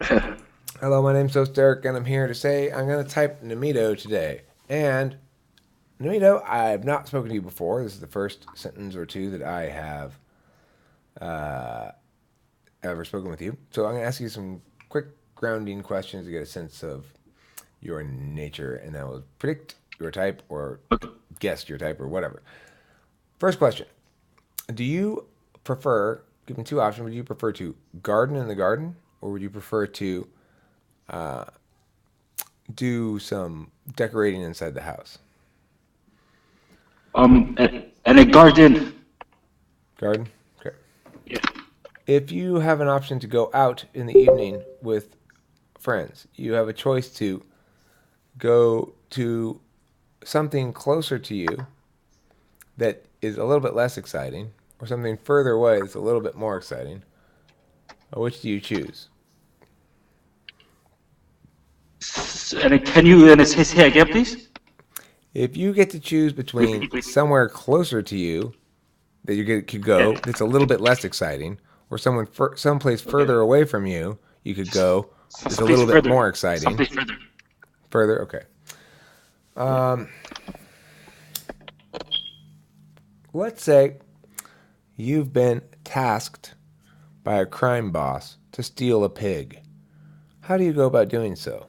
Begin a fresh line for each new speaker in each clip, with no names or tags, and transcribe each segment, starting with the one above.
Hello, my name's Derek, and I'm here to say I'm going to type Namito today. And Namito, I've not spoken to you before. This is the first sentence or two that I have uh, ever spoken with you. So I'm going to ask you some quick grounding questions to get a sense of your nature, and I will predict your type or
Okay.
guess your type or whatever. First question: Do you prefer, given two options, would you prefer to garden in the garden, or would you prefer to do some decorating inside the house?
And a garden.
Garden? Okay.
Yeah.
If you have an option to go out in the evening with friends, you have a choice to go to something closer to you that is a little bit less exciting, or something further away that's a little bit more exciting. Which do you choose?
And can you say again, please?
If you get to choose between
Repeat, please.
somewhere closer to you that could
Yeah.
go that's a little bit less exciting, or someplace
Okay.
further away from you you could go that's a
Someplace
little bit
further.
more exciting.
Someplace further.
Further, okay.
Yeah.
Let's say you've been tasked by a crime boss to steal a pig. How do you go about doing so?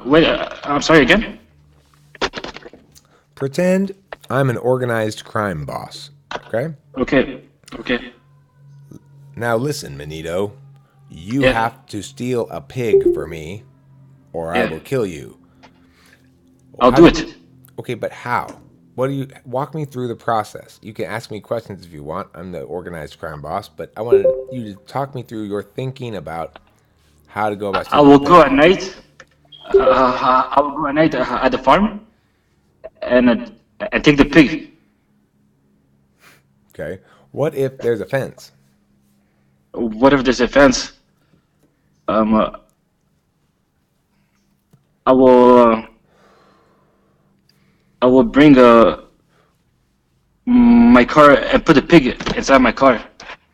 Wait. I'm sorry again.
Pretend I'm an organized crime boss. Okay?
Okay. Okay.
Now listen, Manito. You
Yeah.
have to steal a pig for me, or I
Yeah.
will kill you.
I'll
How
do
do
it.
Okay, but how? What do you walk me through the process? You can ask me questions if you want. I'm the organized crime boss, but I wanted you to talk me through your thinking about how to go about
I
stealing a
will go
pig.
at night. I will go at night at the farm and take the pig.
Okay. What if there's a fence?
What if there's a fence? Um, uh, I will. I will bring my car and put the pig inside my car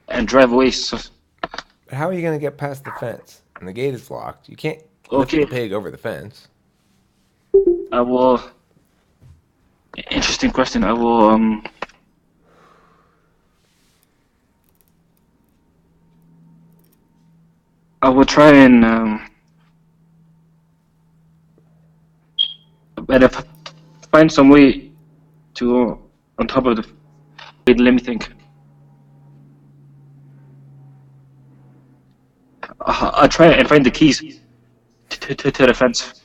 and drive away. So,
But how are you going to get past the fence? And the gate is locked. You can't lift the
okay,
pig over the fence.
I will. Interesting question. I will. I will try and find some way to on top of the. Wait, let me think. I'll try and find the keys to the fence.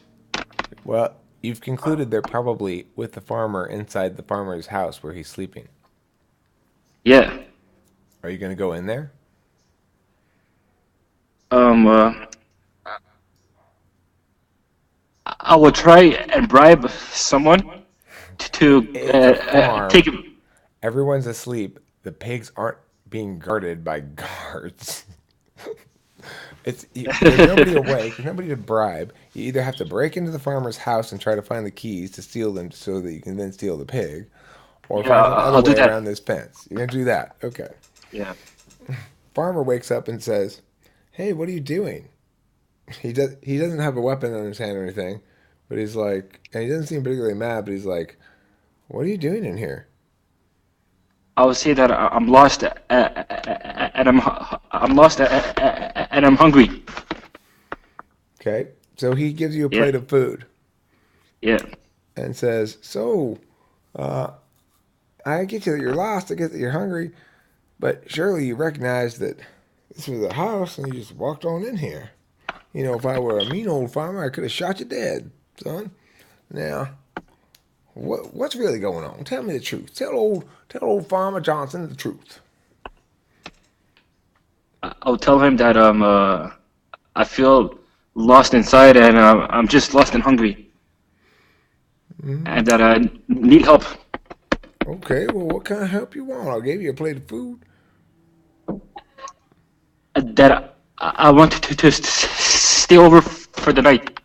Well, you've concluded they're probably with the farmer inside the farmer's house where he's sleeping.
Yeah.
Are you going to go in there?
Um. I will try and bribe someone to
It's a
take
farm.
him.
Everyone's asleep. The pigs aren't being guarded by guards. There's nobody awake. There's nobody to bribe. You either have to break into the farmer's house and try to find the keys to steal them, so that you can then steal the pig, or
Yeah,
find some other
I'll do
way
that.
around this fence. You're gonna do that, okay?
Yeah.
Farmer wakes up and says, "Hey, what are you doing?" He doesn't have a weapon on his hand or anything, but he's like, and he doesn't seem particularly mad, but he's like, "What are you doing in here?"
I would say that I'm lost and I'm lost and I'm hungry.
Okay, so he gives you a
Yeah.
plate of food
Yeah.
and says, "So, uh, I get you that you're lost. I get that you're hungry, but surely you recognize that this was a house and you just walked on in here. You know, if I were a mean old farmer, I could have shot you dead, son. Now, what's really going on? Tell me the truth. Tell old Farmer Johnson the truth."
I'll tell him that I feel lost inside and I'm just lost and hungry
Mm,
and that I need help.
okay, well, what kind of help you want? I gave you a plate of food.
That I want to stay over for the night.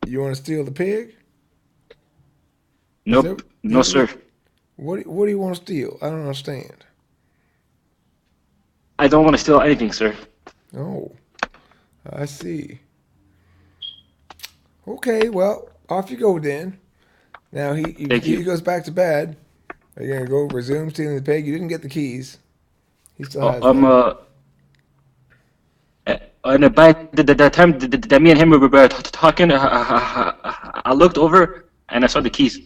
You want to steal the pig? Is that
Nope. No,
what?
sir.
What do you want to steal? I don't understand.
I don't want to steal anything, sir.
Oh, I see. Okay, well, off you go then. Now
Thank
he
you.
goes back to bed. Are you gonna go resume stealing the pig? You didn't get the keys. He still
Uh,
has
um,
them.
uh, and about the time that me and him were talking, I looked over and I saw the keys.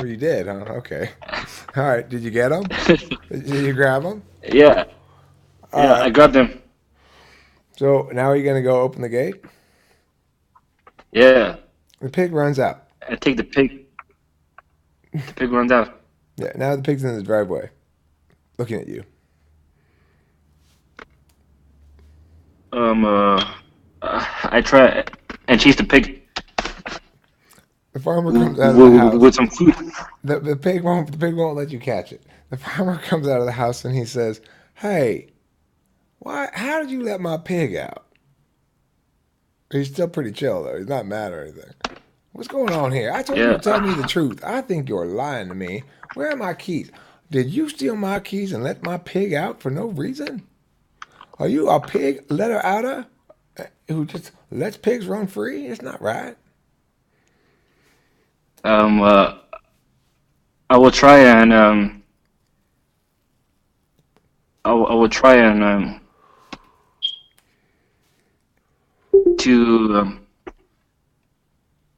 Oh, you did, huh? Okay. All right. Did you get them? Did you grab them?
Yeah,
All
yeah, I
right.
grabbed them.
So now you're gonna go open the gate.
Yeah,
The pig runs out.
I take the pig. The pig runs out.
Yeah. Now the pig's in the driveway, looking at you.
Um, uh, I try and chase the pig
The farmer comes out of the house.
with some food.
The pig won't let you catch it. The farmer comes out of the house and he says, "Hey, why? How did you let my pig out?" He's still pretty chill though. He's not mad or anything. What's going on here? I told you to
Yeah.
tell me the truth. I think you're lying to me. Where are my keys? Did you steal my keys and let my pig out for no reason? Are you a pig letter outer who just lets pigs run free? It's not right.
Um, uh, I will try and I will try and to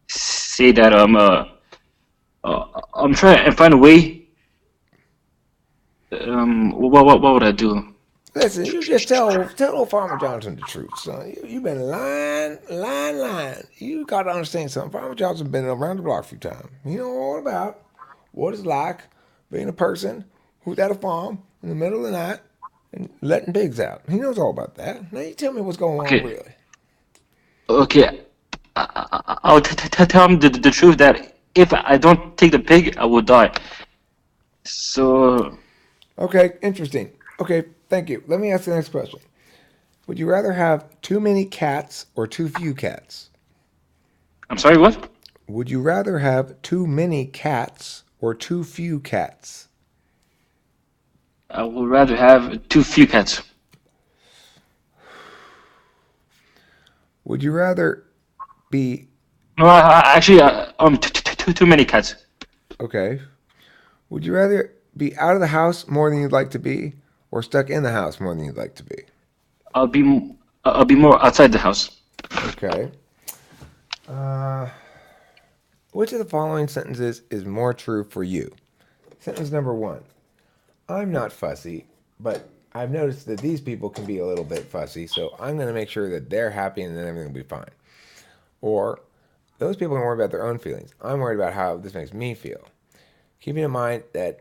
say that I'm trying and find a way. What would I do?
Listen, you just tell old Farmer Johnson the truth, son. You've been lying. You got to understand something. Farmer Johnson been around the block a few times. He know all about what it's like being a person who's at a farm in the middle of the night and letting pigs out. He knows all about that. Now you tell me what's going on
Okay,
really.
okay. I'll tell him the truth that if I don't take the pig, I will die. So
Okay, interesting. Okay, thank you. Let me ask the next question. Would you rather have too many cats or too few cats?
I'm sorry. What?
Would you rather have too many cats or too few cats?
I would rather have too few cats.
Would you rather be
No, actually, too many cats.
okay? Would you rather be out of the house more than you'd like to be, or stuck in the house more than you'd like to be?
I'll be more outside the house.
Okay. Uh, which of the following sentences is more true for you? Sentence number one: I'm not fussy, but I've noticed that these people can be a little bit fussy, so I'm going to make sure that they're happy and then everything will be fine. Or those people can worry about their own feelings. I'm worried about how this makes me feel. Keeping in mind that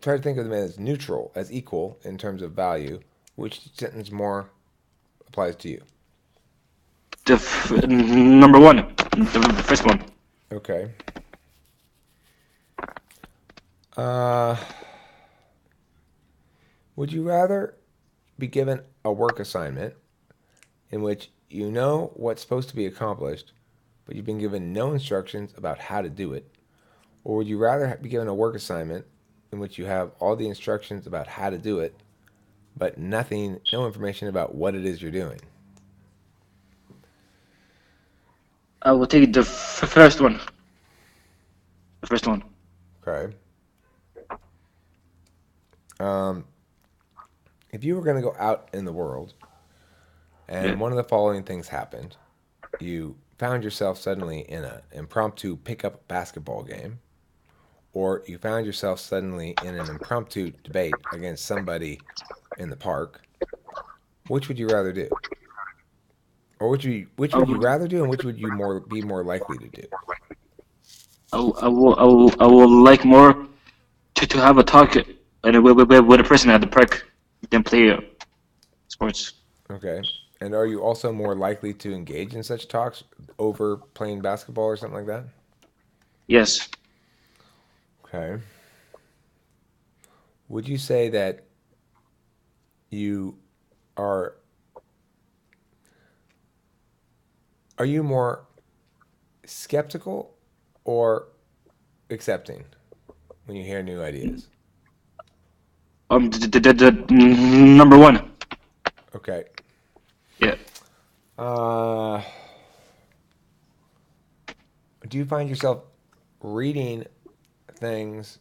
try to think of them as neutral, as equal in terms of value. Which sentence more applies to you?
Number one, the first one.
Okay. Uh, would you rather be given a work assignment in which you know what's supposed to be accomplished, but you've been given no instructions about how to do it? Or would you rather be given a work assignment in which you have all the instructions about how to do it, but no information about what it is you're doing?
I will take the first one. The first one.
Okay. Um, if you were going to go out in the world
Yeah.
and one of the following things happened, you found yourself suddenly in an impromptu pickup basketball game, or you found yourself suddenly in an impromptu debate against somebody in the park, which would you rather do? Or which
I
would you
will,
rather do, and which would you be more likely to do?
I will like more to have a talk with a person at the park than play sports.
Okay. And are you also more likely to engage in such talks over playing basketball or something like that?
Yes.
Okay. Would you say that you are are you more skeptical or accepting when you hear new ideas?
Number one.
Okay.
Yeah.
Uh, do you find yourself reading things,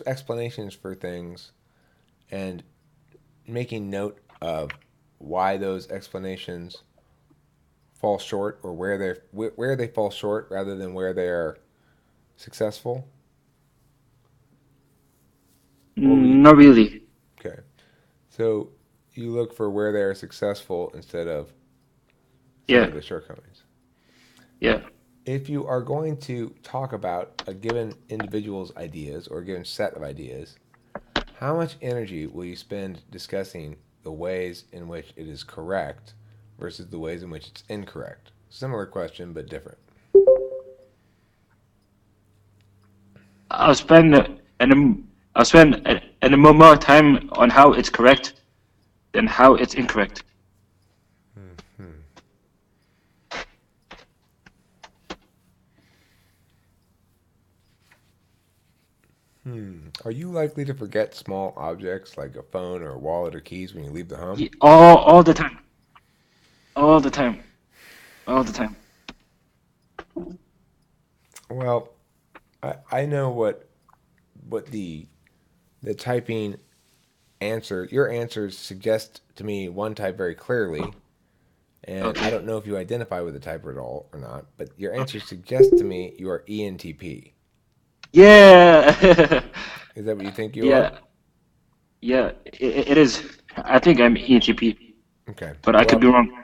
explanations for things, and making note of why those explanations fall short, or where they fall short, rather than where they are successful? Or were you
Not really.
okay? So you look for where they are successful instead
Yeah.
of the shortcomings.
Yeah.
If you are going to talk about a given individual's ideas or a given set of ideas, how much energy will you spend discussing the ways in which it is correct versus the ways in which it's incorrect? Similar question, but different.
I'll spend I'll spend more time on how it's correct than how it's incorrect.
Hmm. Are you likely to forget small objects like a phone or a wallet or keys when you leave the home?
All the time. All the time. All the time.
Well, I know what the typing answer your answers suggest to me one type very clearly, and I
Okay.
don't know if you identify with the type at all or not, but your
Okay.
answer suggests to me you are ENTP.
Yeah.
Is that what you think you are?
Yeah. Yeah. It is. I think I'm ENTP,
Okay.
but I could be
Well,
wrong.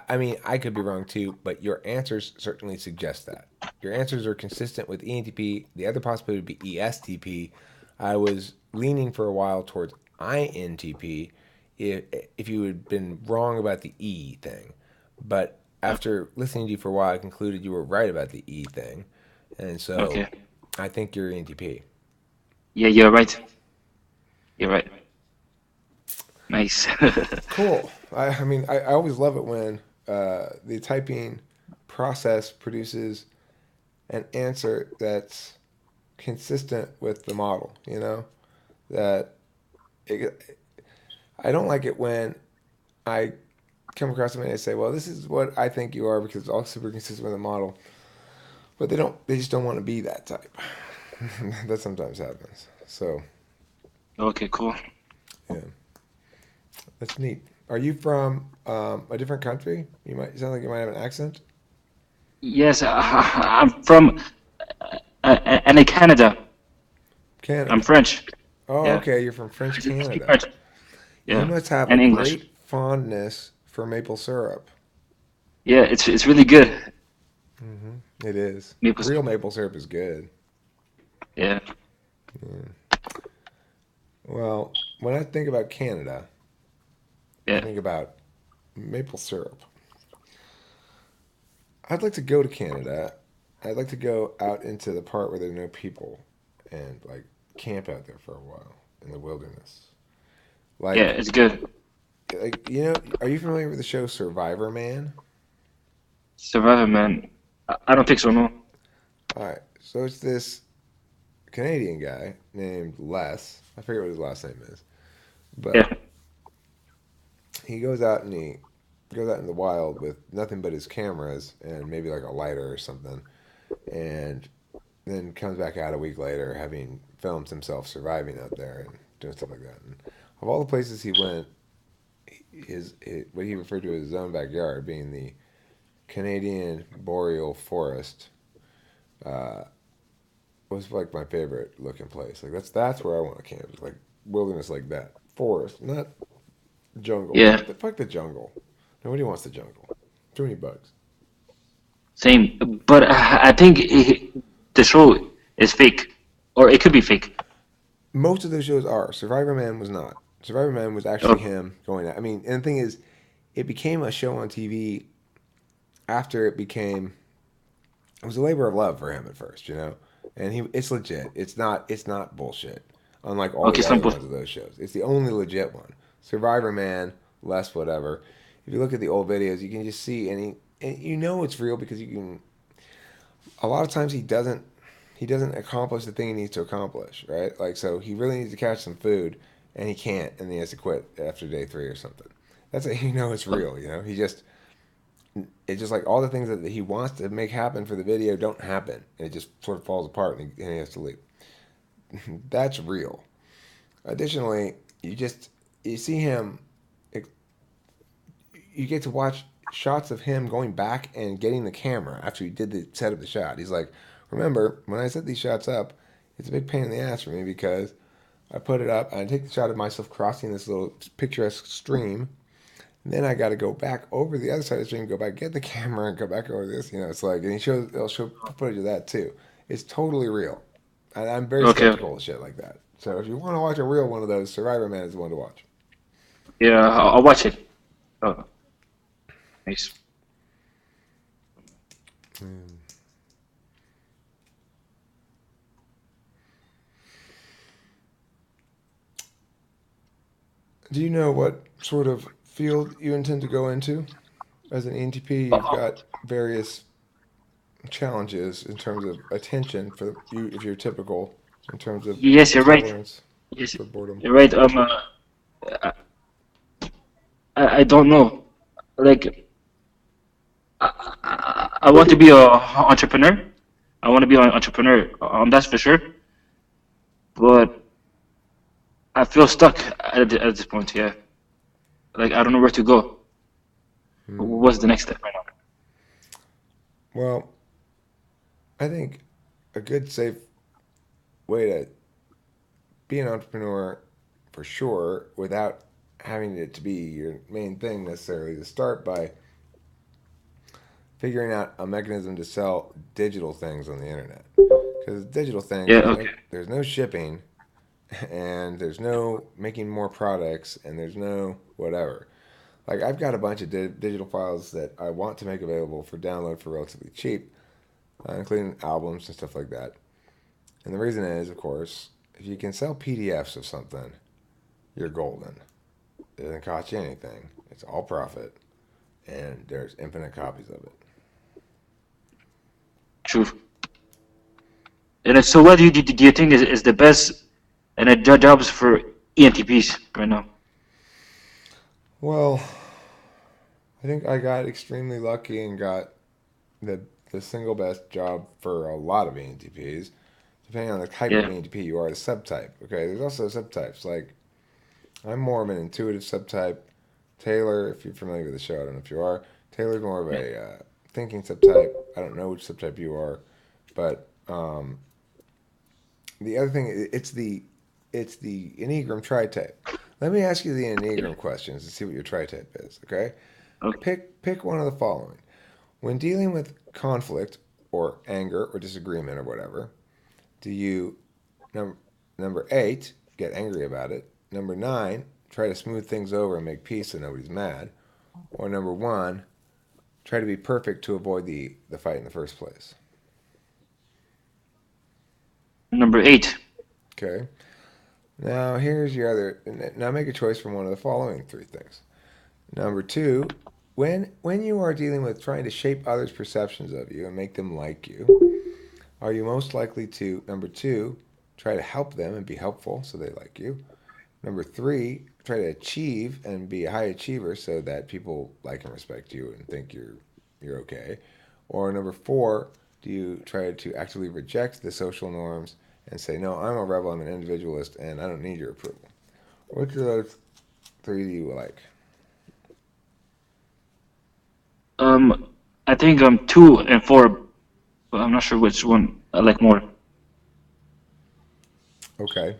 I mean, I could be wrong too, but your answers certainly suggest that. Your answers are consistent with ENTP. The other possibility would be ESTP. I was leaning for a while towards INTP if, if you had been wrong about the E thing. But after listening to you for a while, I concluded you were right about the E thing. And so
Okay.
I think you're ENTP.
Yeah, you're right. You're right. Nice.
Cool. I mean, I always love it when the typing process produces an answer that's consistent with the model. That it, I don't like it when I come across somebody and they say, "Well, this is what I think you are because it's all super consistent with the model," but they don't. They just don't want to be that type. That sometimes happens. So
Okay, cool.
yeah, that's neat. Are you from a different country? You sound like you might have an accent.
Yes, I'm from Canada. I'm
Canada.
French.
Oh,
Yeah.
okay. You're from French
I speak
Canada.
French.
You
Yeah.
must have a
And English.
great fondness for maple syrup.
Yeah, it's really good.
It is.
Maple
Real
syrup.
maple syrup is good.
Yeah.
Well, when I think about Canada, I
Yeah.
think about maple syrup. I'd like to go to Canada. I'd like to go out into the part where there are no people and like camp out there for a while in the wilderness.
Yeah,
Like,
it's good.
are you familiar with the show Survivor Man?
Survivor, man. I don't think so, no.
All right, so it's this Canadian guy named Les. I forget what his last name is,
Yeah.
but he goes out in the wild with nothing but his cameras and maybe like a lighter or something, and then comes back out a week later having filmed himself surviving out there and doing stuff like that. And of all the places he went, his what he referred to as his own backyard, being the Canadian boreal forest, uh, was like my favorite looking place. Like that's where I want to camp. It's like wilderness like that, forest, not jungle.
Yeah.
Fuck the jungle. Nobody wants the jungle. Too many bugs.
Same. But I think the show is fake. Or it could be fake.
Most of those shows are. Survivor Man was not. Survivor Man was actually
Oh,
him going out. I mean, and the thing is, it became a show on TV after it was a labor of love for him at first. And it's legit. It's not bullshit. Unlike all
okay,
the other
simple.
ones of those shows, it's the only legit one. Survivor Man, less whatever. If you look at the old videos, you can just see and you know it's real because you can. A lot of times he doesn't accomplish the thing he needs to accomplish, right? Like so, he really needs to catch some food, and he can't, and he has to quit after day three or something. That's how you know it's real. He just it's just like all the things that he wants to make happen for the video don't happen, and it just sort of falls apart, and he has to leave. That's real. Additionally, you see him, you get to watch shots of him going back and getting the camera after he did the set of the shot. He's like, remember when I set these shots up, it's a big pain in the ass for me because I put it up and I take the shot of myself crossing this little picturesque stream. And then I got to go back over the other side of the stream, go back, get the camera, and go back over this. It's like, and they'll show footage of that too. It's totally real. And I'm very
Okay.
skeptical of shit like that. So if you want to watch a real one of those, Survivor Man is the one to watch.
Yeah, I'll watch it. Oh, nice.
Do you know what sort of field you intend to go into? As an ENTP, you've
Oh,
got various challenges in terms of attention for you if you're typical, in terms of
yes, you're right.
tolerance
Yes,
for boredom.
you're right. I, I don't know. Like, I want to be a entrepreneur. I want to be an entrepreneur. That's for sure. But I feel stuck at this point. Yeah, like I don't know where to go.
Hmm.
What's the next step right now?
Well, I think a good, safe way to be an entrepreneur for sure without having it to be your main thing necessarily to start by figuring out a mechanism to sell digital things on the internet. Because digital things,
Yeah.
there's no
Okay.
there's no shipping, and there's no making more products, and there's no whatever. Like I've got a bunch of digital files that I want to make available for download for relatively cheap, including albums and stuff like that. And the reason is, of course, if you can sell PDFs of something, you're golden. It doesn't cost you anything. It's all profit, and there's infinite copies of it.
True. And so, what do you think is the best and jobs for ENTPs right now?
Well, I think I got extremely lucky and got the the single best job for a lot of ENTPs, depending on the type of
Yeah.
ENTP you are, the subtype. Okay, there's also subtypes. Like I'm more of an intuitive subtype. Taylor, if you're familiar with the show, I don't know if you are. Taylor's more of
Yeah.
a thinking subtype. I don't know which subtype you are, but the other thing it's the Enneagram tri-type. Let me ask you the Enneagram questions to see what your tri-type is. Okay,
Okay.
pick one of the following. When dealing with conflict or anger or disagreement or whatever, do you number number 8 get angry about it? Number 9 try to smooth things over and make peace so nobody's mad? Or number 1 try to be perfect to avoid the fight in the first place?
Number 8.
Okay. Now here's your other. Now make a choice from one of the following three things. Number 2, when you are dealing with trying to shape others' perceptions of you and make them like you, are you most likely to, number 2, try to help them and be helpful so they like you? Number 3, try to achieve and be a high achiever so that people like and respect you and think you're okay? Or number 4, do you try to actively reject the social norms and say, no, I'm a rebel, I'm an individualist, and I don't need your approval? Which of those three do you like?
I think 2 and 4, but I'm not sure which one I like more.
Okay.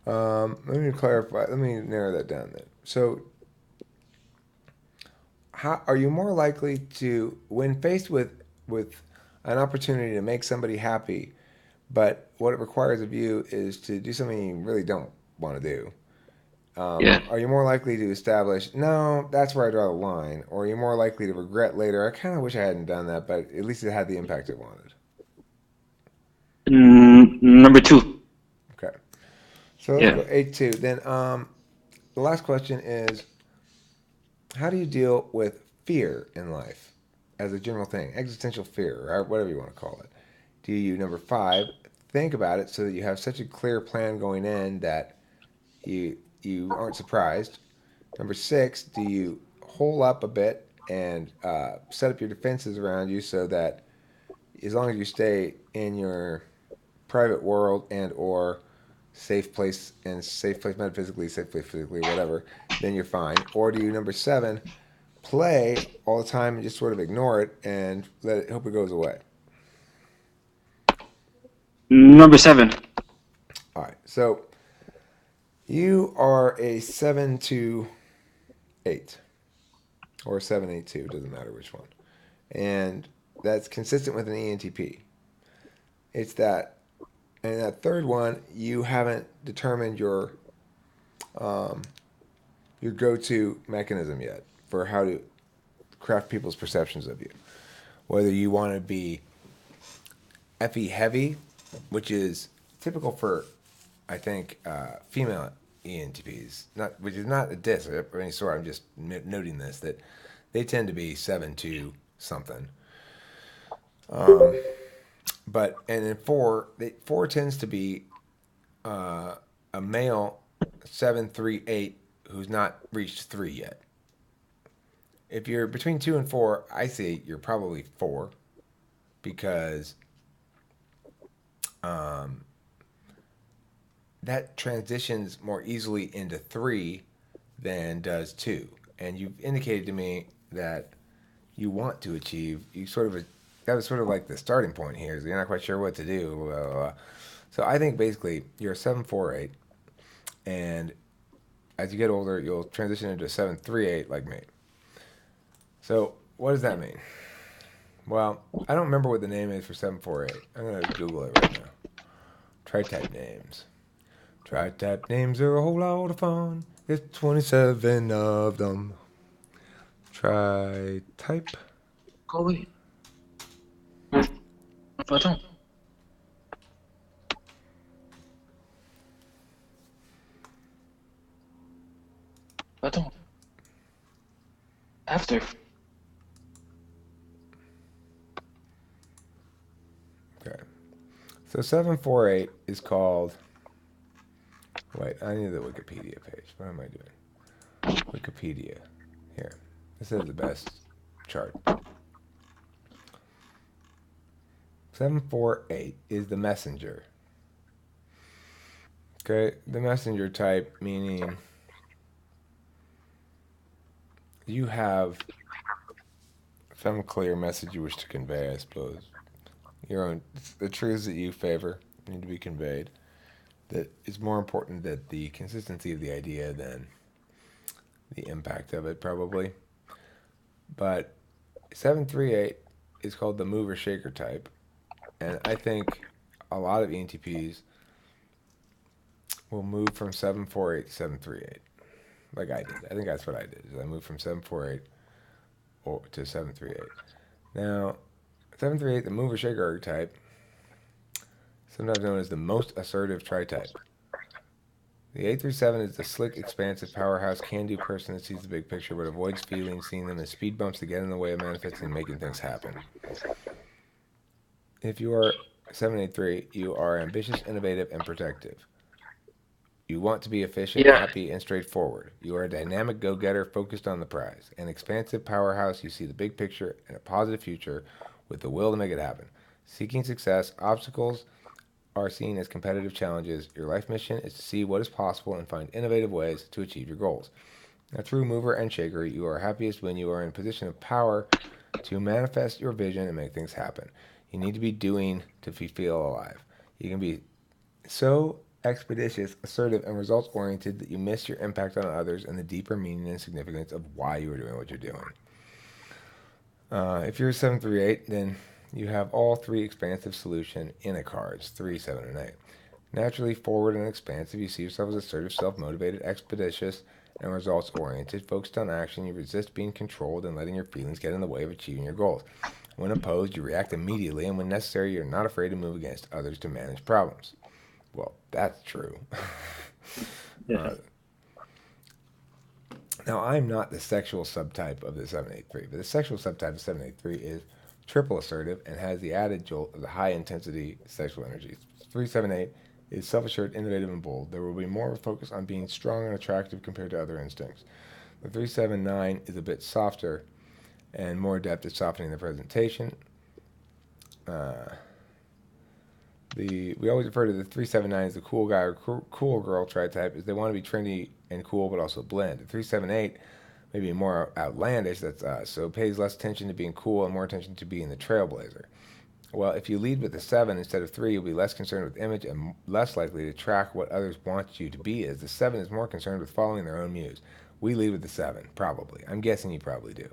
Let me clarify. Let me narrow that down then. So, how are you more likely to, when faced with an opportunity to make somebody happy, but what it requires of you is to do something you really don't want to do?
Yeah.
Are you more likely to establish, no, that's where I draw the line, or are you more likely to regret later? I kind of wish I hadn't done that, but at least it had the impact it wanted.
Number 2.
Okay, so let's
Yeah.
go 8-2. Then the last question is, how do you deal with fear in life as a general thing, existential fear, or whatever you want to call it? Do you, number 5, think about it so that you have such a clear plan going in that You aren't surprised. Number 6, do you hole up a bit and set up your defenses around you so that as long as you stay in your private world and or safe place metaphysically, safe place physically, whatever, then you're fine. Or do you number 7 play all the time and just sort of ignore it and let it hope it goes away?
Number 7.
All right. So you are a 7-2-8 or 7-8-2, doesn't matter which one. And that's consistent with an ENTP. It's that, and that third one, you haven't determined your go-to mechanism yet for how to craft people's perceptions of you. Whether you want to be FE heavy, which is typical for, I think, female ENTPs, not which is not a diss of any sort. I'm just noting this that they tend to be 7-2 something. But and in four tends to be a male 7-3-8 who's not reached 3 yet. If you're between 2 and 4, I say you're probably 4 because um, that transitions more easily into 3 than does 2. And you've indicated to me that you want to achieve, you sort of, that was sort of like the starting point here. Is you're not quite sure what to do. Blah, blah, blah. So I think basically you're a 7-4-8, and as you get older, you'll transition into a 7-3-8 like me. So what does that mean? Well, I don't remember what the name is for 7-4-8. I'm going to Google it right now. Tri-type names. Tri-type names are a whole lot of fun. There's 27 of them. Tri-type.
Go away. Attends. Attends. After.
Okay. So 7-4-8 is called. Wait, I need the Wikipedia page. What am I doing? Wikipedia. Here. This is the best chart. 7-4-8 is the messenger. Okay, the messenger type, meaning you have some clear message you wish to convey, I suppose. Your own, the truths that you favor need to be conveyed. That is more important that the consistency of the idea than the impact of it, probably. But 7-3-8 is called the mover shaker type, and I think a lot of ENTPs will move from 7-4-8 to 7-3-8, like I did. I think that's what I did. Is I moved from 7-4-8 to 7-3-8. Now, 7-3-8, the mover shaker archetype, sometimes known as the most assertive tri-type. The 8-7 is the slick, expansive, powerhouse, can-do person that sees the big picture but avoids feelings, seeing them as speed bumps to get in the way of manifesting and making things happen. If you are 7-8-3, you are ambitious, innovative, and protective. You want to be efficient,
Yeah.
happy, and straightforward. You are a dynamic go-getter focused on the prize. An expansive powerhouse, you see the big picture and a positive future with the will to make it happen. Seeking success, obstacles are seen as competitive challenges. Your life mission is to see what is possible and find innovative ways to achieve your goals. A true mover and shaker, you are happiest when you are in a position of power to manifest your vision and make things happen. You need to be doing to feel alive. You can be so expeditious, assertive, and results oriented that you miss your impact on others and the deeper meaning and significance of why you are doing what you're doing. If you're a 7-3-8, then you have all three expansive solution in a cards 3, 7, and 8. Naturally forward and expansive, you see yourself as assertive, self-motivated, expeditious, and results oriented. Focused on action, you resist being controlled and letting your feelings get in the way of achieving your goals. When opposed, you react immediately, and when necessary, you're not afraid to move against others to manage problems. Well, that's true.
Yeah.
Now, I'm not the sexual subtype of the 7-8-3, but the sexual subtype of 7-8-3 is triple assertive and has the added jolt of the high intensity sexual energy. 3-7-8 is self-assured, innovative, and bold. There will be more of a focus on being strong and attractive compared to other instincts. The 379 is a bit softer and more adept at softening the presentation. Uh, we always refer to the 379 as the cool guy or cool girl type, is they want to be trendy and cool but also blend. The 378 may be more outlandish, so it pays less attention to being cool and more attention to being the trailblazer. Well, if you lead with a 7 instead of 3, you'll be less concerned with image and less likely to track what others want you to be as. The 7 is more concerned with following their own muse. We lead with the 7, probably. I'm guessing you probably do.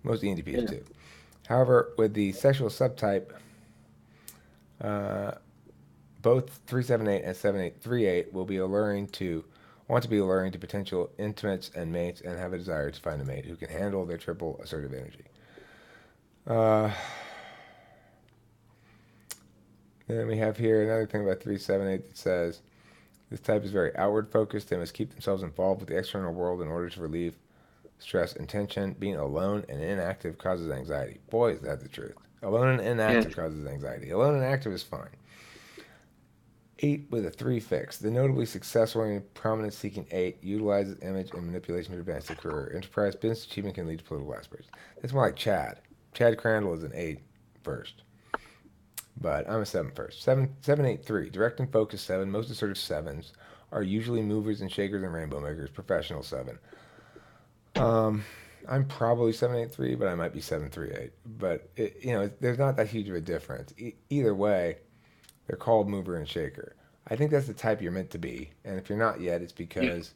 Most ENTPs
Yeah.
do. However, with the sexual subtype, uh, both 378 and 7838 will be want to be alluring to potential intimates and mates and have a desire to find a mate who can handle their triple assertive energy. Uh, then we have here another thing about 378 that says this type is very outward focused. They must keep themselves involved with the external world in order to relieve stress and tension. Being alone and inactive causes anxiety. Boy, is that the truth. Alone and
Yeah.
inactive causes anxiety. Alone and active is fine. 8 with a 3 fix. The notably successful and prominence seeking 8 utilizes image and manipulation to advance their career. Enterprise business achievement can lead to political aspirations. That's more like Chad. Chad Crandall is an 8 first. But I'm a 7 first. 783. Direct and focused 7. Most assertive 7s are usually movers and shakers and rainbow makers. Professional 7. I'm probably 783, but I might be 738. But there's not that huge of a difference. Either way, they're called mover and shaker. I think that's the type you're meant to be. And if you're not yet, it's
Yeah.
because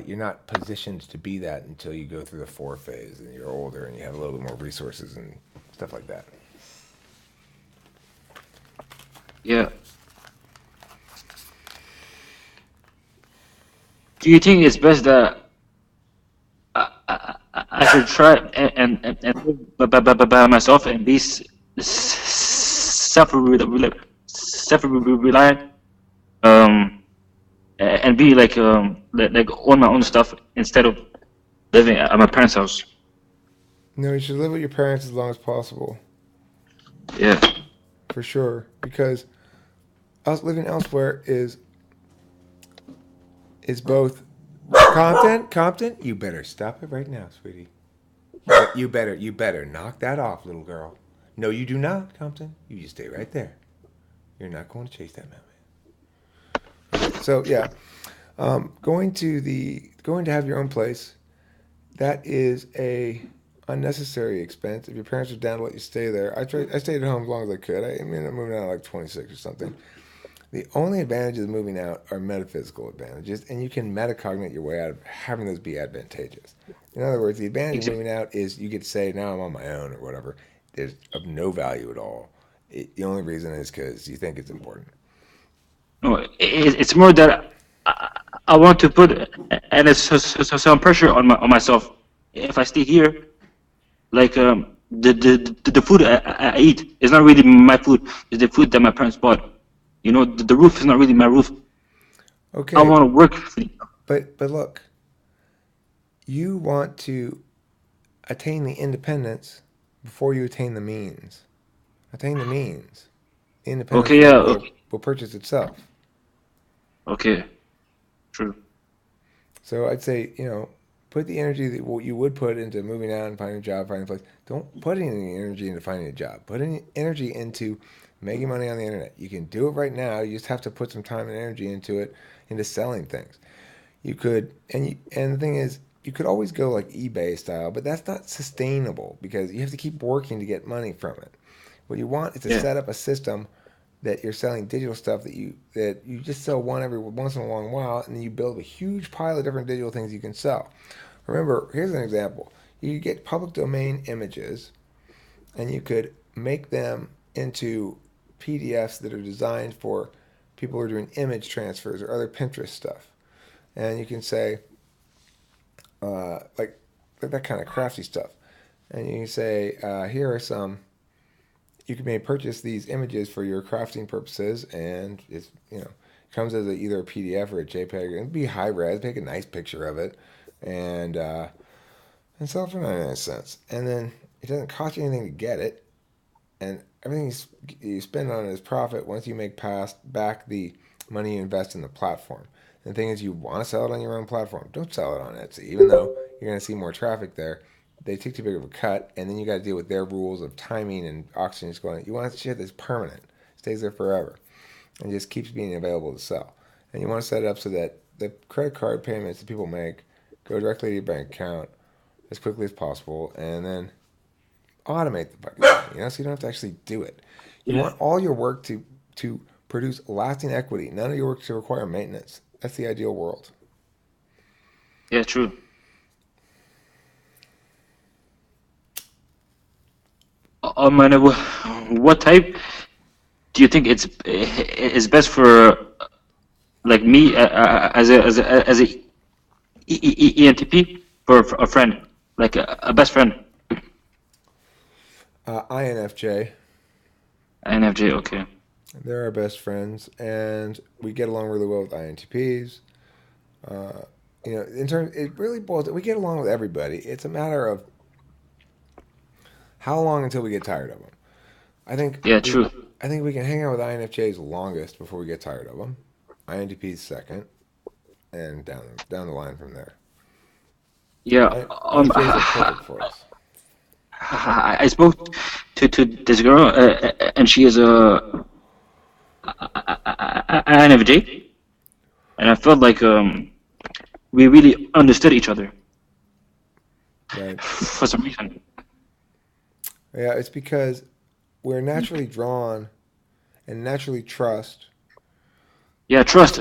you're not positioned to be that until you go through the 4 phase and you're older and you have a little bit more resources and stuff like that.
Yeah. Do you think it's best that I should try and live by myself and be self-reliant, um, and be like own my own stuff instead of living at my parents' house?
No, you should live with your parents as long as possible,
Yeah.
for sure. Because us living elsewhere is both Compton. You better stop it right now, sweetie. You better knock that off, little girl. No, you do not, Compton. You just stay right there. You're not going to chase that man. So yeah, going to have your own place. That is a unnecessary expense. If your parents are down to let you stay there, I stayed at home as long as I could. I ended up moving out at like 26 or something. The only advantages of moving out are metaphysical advantages, and you can metacognate your way out of having those be advantageous. In other words, the advantage of
Exactly.
moving out is you get to say, now I'm on my own or whatever. There's of no value at all. The only reason is because you think it's important.
No, it's more that I want to put and it's some pressure on myself. If I stay here, like the food I eat is not really my food. It's the food that my parents bought. The roof is not really my roof. I
Okay,
want to work.
but look, you want to attain the independence before you attain the means. Attain the means. The independence
Okay, yeah,
will purchase itself.
okay, true.
So I'd say, put the energy that what you would put into moving out and finding a job, finding a place. Don't put any energy into finding a job. Put any energy into making money on the internet. You can do it right now. You just have to put some time and energy into it, into selling things. You could, and the thing is, you could always go like eBay style, but that's not sustainable because you have to keep working to get money from it. What you want is to
Yeah,
set up a system that you're selling digital stuff that you just sell one every once in a long while, and then you build a huge pile of different digital things you can sell. Remember, here's an example. You get public domain images, and you could make them into PDFs that are designed for people who are doing image transfers or other Pinterest stuff. And you can say, like that kind of crafty stuff. And you can say, here are some you can maybe purchase these images for your crafting purposes, and it's comes as either a PDF or a JPEG. It'd be high res, take a nice picture of it, and sell it for 99 cents. And then it doesn't cost you anything to get it, and everything you spend on it is profit once you make past back the money you invest in the platform. And the thing is, you want to sell it on your own platform. Don't sell it on Etsy, even though you're going to see more traffic there. They take too big of a cut, and then you got to deal with their rules of timing and auctions going. You want shit that's permanent, stays there forever, and just keeps being available to sell. And you want to set it up so that the credit card payments that people make go directly to your bank account as quickly as possible, and then automate the fucking thing, so you don't have to actually do it. You
Yeah.
want all your work to produce lasting equity, none of your work to require maintenance. That's the ideal world.
Yeah, true. And what type do you think it's is best for like me as a ENTP for a friend, like a best friend?
INFJ,
INFJ, okay.
they're our best friends, and we get along really well with INTPs. Uh, in terms, it really boils. We get along with everybody. It's a matter of how long until we get tired of them. I think
Yeah,
we,
true.
I think we can hang out with INFJs longest before we get tired of them. INTPs second, and down the line from there.
Yeah.
INFJs are perfect for us.
I spoke to this girl, and she is a INFJ, and I felt like we really understood each other
Right.
for some reason.
Yeah, it's because we're naturally drawn and naturally trust.
Yeah, trust.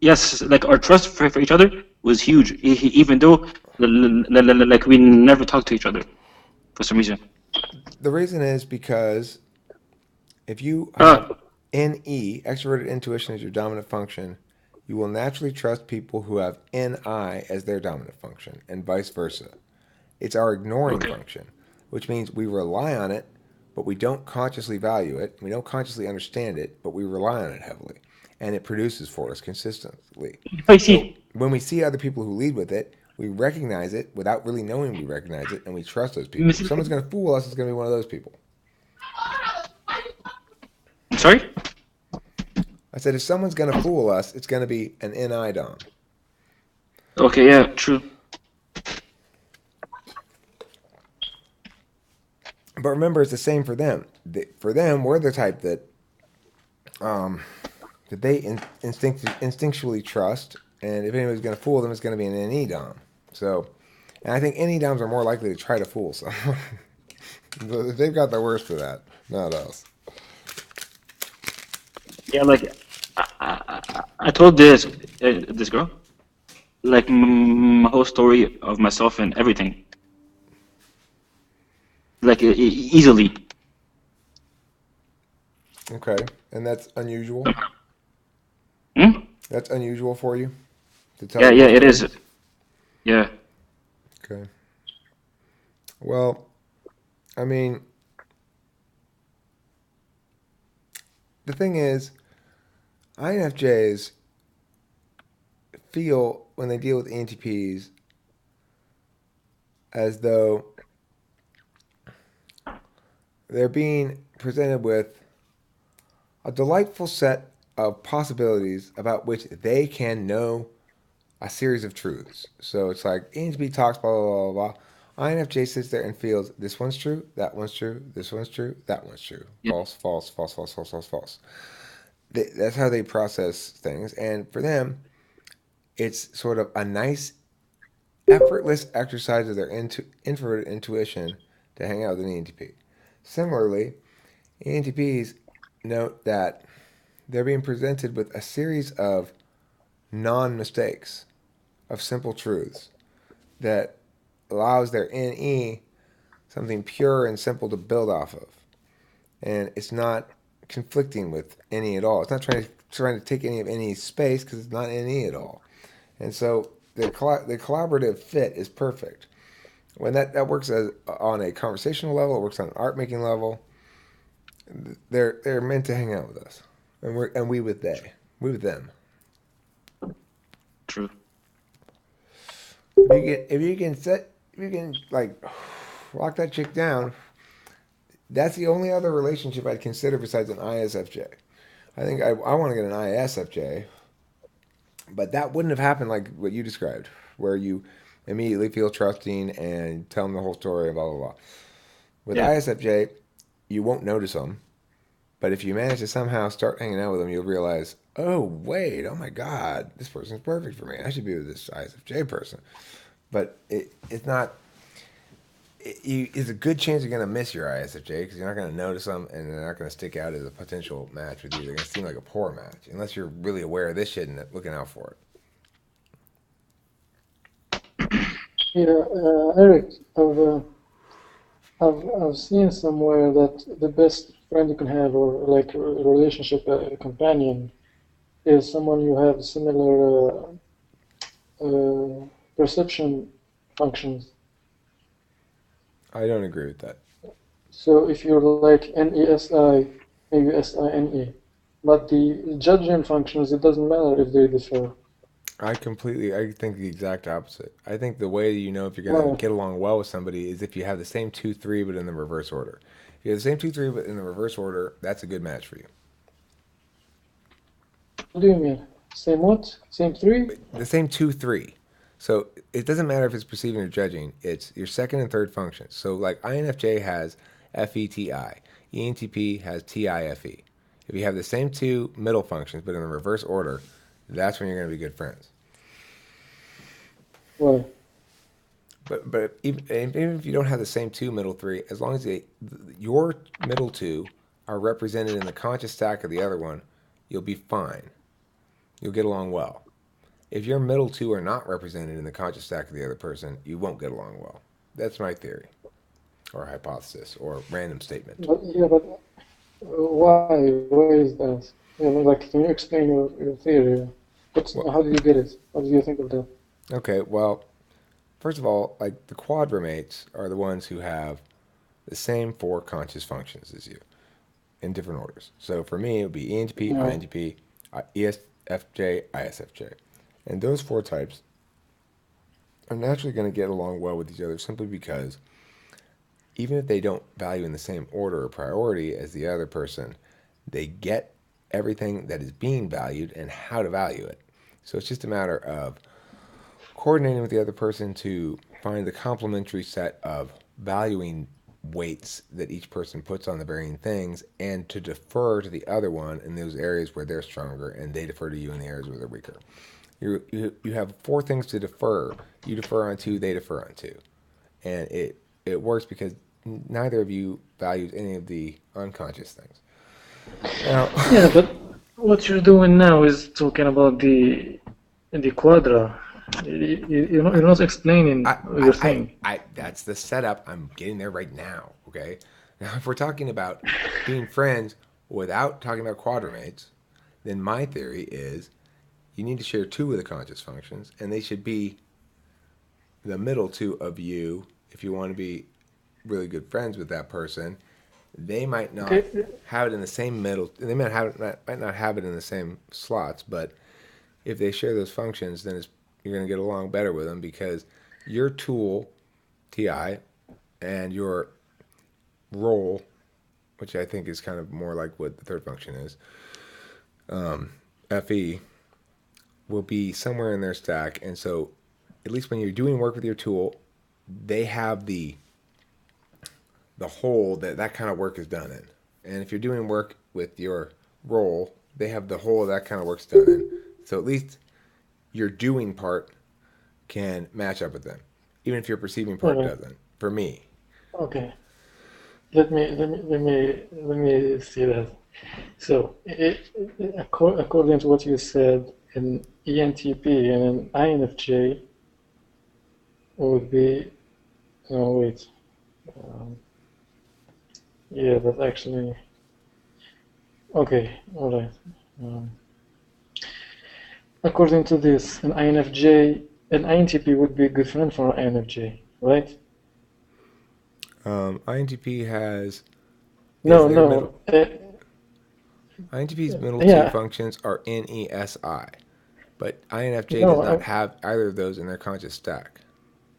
Yes, like our trust for each other was huge, even though like we never talked to each other for some reason.
The reason is because if you
Uh,
have NE, extroverted intuition, as your dominant function, you will naturally trust people who have NI as their dominant function, and vice versa. It's our ignoring
okay.
function, which means we rely on it, but we don't consciously value it. We don't consciously understand it, but we rely on it heavily. And it produces for us consistently.
I
So
see.
when we see other people who lead with it, we recognize it without really knowing we recognize it, and we trust those people. If someone's going to fool us, it's going to be one of those people.
I'm sorry.
I said, if someone's going to fool us, it's going to be an NI Dom.
Okay, yeah, true.
But remember, it's the same for them. For them, we're the type um, that they instinctually trust, and if anybody's going to fool them, it's going to be an NE Dom. So, and I think NE Doms are more likely to try to fool someone. They've got the worst of that, not us.
Yeah, like I told this girl like my whole story of myself and everything, like easily.
Okay, and that's unusual.
Hmm?
That's unusual for you to tell
Yeah,
your
yeah,
whole
it
story.
is. Yeah,
Okay. Well, I mean, the thing is, INFJs feel when they deal with ENTPs as though they're being presented with a delightful set of possibilities about which they can know a series of truths. So it's like ENTP talks, blah, blah, blah, blah. INFJ sits there and feels this one's true, that one's true, this one's true, that one's true.
yeah,
False, false, false, false, false, false, false. That's how they process things. And for them, it's sort of a nice, effortless exercise of their introverted intuition to hang out with an ENTP. Similarly, ENTPs note that they're being presented with a series of non mistakes, of simple truths that allows their NE something pure and simple to build off of. And it's not conflicting with any at all. It's not trying to take any of any space because it's not any at all. And so the collaborative fit is perfect. When that works on a conversational level, it works on an art making level. They're meant to hang out with us, and we with them.
true.
If you can like lock that chick down, that's the only other relationship I'd consider besides an ISFJ. I think I want to get an ISFJ, but that wouldn't have happened like what you described, where you immediately feel trusting and tell them the whole story, blah blah blah. With
Yeah.
ISFJ, you won't notice them, but if you manage to somehow start hanging out with them, you'll realize, oh wait, oh my God, this person's perfect for me. I should be with this ISFJ person. But it's not. It's a good chance you're going to miss your ISFJ because you're not going to notice them and they're not going to stick out as a potential match with you. They're going to seem like a poor match unless you're really aware of this shit and looking out for
Yeah, Eric, I've seen somewhere that the best friend you can have, or like a relationship companion, is someone you have similar perception functions.
it. I don't agree with that.
So if you're like NESI, maybe SINE, but the judging functions, it doesn't matter if they differ.
I think the exact opposite. I think the way you know if you're going to
Well,
get along well with somebody is if you have the same 2-3 but in the reverse order. If you have the same 2-3 but in the reverse order, that's a good match for you.
what do you mean? Same what? Same three?
The same 2-3. So it doesn't matter if it's perceiving or judging. It's your second and third functions. So like INFJ has FETI, ENTP has TIFE. If you have the same two middle functions but in the reverse order, that's when you're going to be good friends.
Why?
But even if you don't have the same two middle three, as long as your middle two are represented in the conscious stack of the other one, you'll be fine. You'll get along well. If your middle two are not represented in the conscious stack of the other person, you won't get along well. That's my theory, or hypothesis, or random statement.
But yeah, but why? Why is that? Yeah, but like, can you explain your theory?
Well,
How did you get it? What do you think of that?
okay, well, first of all, like the quadramates are the ones who have the same four conscious functions as you in different orders. So for me, it would be ENTP,
Yeah.
INTP, ESFJ, ISFJ. And those four types are naturally going to get along well with each other simply because even if they don't value in the same order or priority as the other person, they get everything that is being valued and how to value it. So it's just a matter of coordinating with the other person to find the complementary set of valuing weights that each person puts on the varying things and to defer to the other one in those areas where they're stronger and they defer to you in the areas where they're weaker. You have four things to defer. You defer on two, they defer on two. And it works because neither of you values any of the unconscious things. Now,
Yeah, but what you're doing now is talking about the quadra. You're not explaining your thing.
that's the setup. I'm getting there right now. Okay. Now, if we're talking about being friends without talking about quadramates, then my theory is you need to share two of the conscious functions, and they should be the middle two of you if you want to be really good friends with that person. They might not
Okay,
have it in the same middle. They might not have it in the same slots, but if they share those functions, then you're going to get along better with them because your tool, TI, and your role, which I think is kind of more like what the third function is, FE, will be somewhere in their stack. And so, at least when you're doing work with your tool, they have the hole that kind of work is done in. And if you're doing work with your role, they have the hole that kind of work's done in. So at least your doing part can match up with them, even if your perceiving
all
part
right.
doesn't. For me,
Okay. Let me see that. So, according to what you said, an ENTP and an INFJ would be. No, wait. Um, yeah, that's actually. Okay, all right. Um, According to this, an INTP would be a good friend for an INFJ, right?
INTP has is
No,
their middle.
no.
INTP's middle two
Yeah,
functions are NESI, but INFJ does
no.
not have either of those in their conscious stack.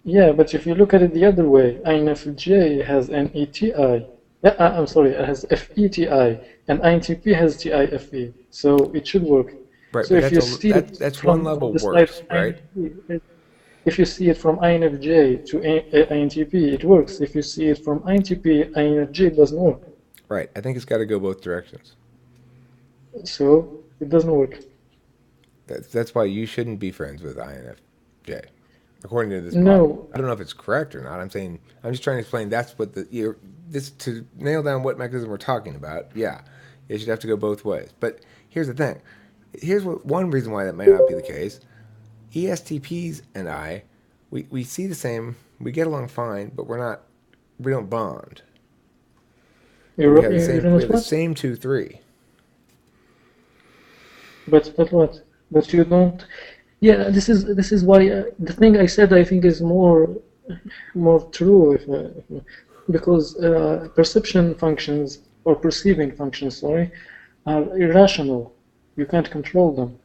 Yeah, but if you look at it the other way, INFJ has an ETI. Yeah, I'm sorry, it has FETI, and INTP has TIFE, so it should work.
Right,
So
but
if you see it
that's one
from
level
the side of
worse, right?
INTP, if you see it from INFJ to INTP, it works. If you see it from INTP, INFJ, it doesn't work.
Right. I think it's got to go both directions.
So it doesn't work.
That's why you shouldn't be friends with INFJ, according to this model.
No,
I don't know if it's correct or not. I'm just trying to explain. That's what this to nail down what mechanism we're talking about. Yeah, it should have to go both ways. But here's the thing. Here's one reason why that may not be the case. ESTPs and we see the same. We get along fine, but we don't bond. But
you don't know
we have the
what?
same 2-3.
But what? But you don't. Yeah, this is why the thing I said I think is more true because perception functions or perceiving functions, sorry, are irrational. You can't control them.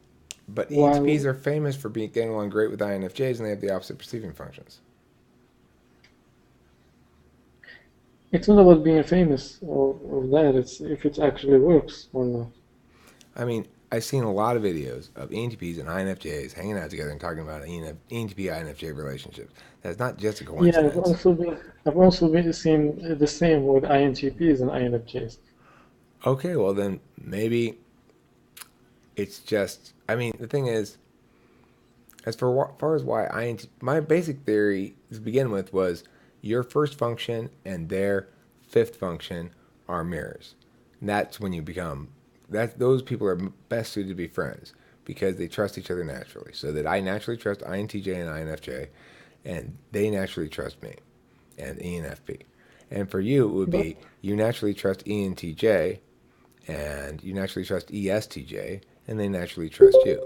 But ENTPs
While
are famous for getting along great with INFJs, and they have the opposite perceiving functions.
it's not about being famous or that, it's if it actually works or not.
I mean, I've seen a lot of videos of ENTPs and INFJs hanging out together and talking about ENTP INFJ relationships. That's not just a
Yeah,
coincidence.
I've also been seeing the same with INTPs and INFJs.
Okay, well then maybe it's just. I mean, the thing is, as far as why INT, my basic theory to begin with was your first function and their fifth function are mirrors. And that's when you become that. Those people are best suited to be friends because they trust each other naturally. So that I naturally trust INTJ and INFJ, and they naturally trust me and ENFP. And for you, it would
But
be you naturally trust ENTJ and you naturally trust ESTJ, and they naturally trust you.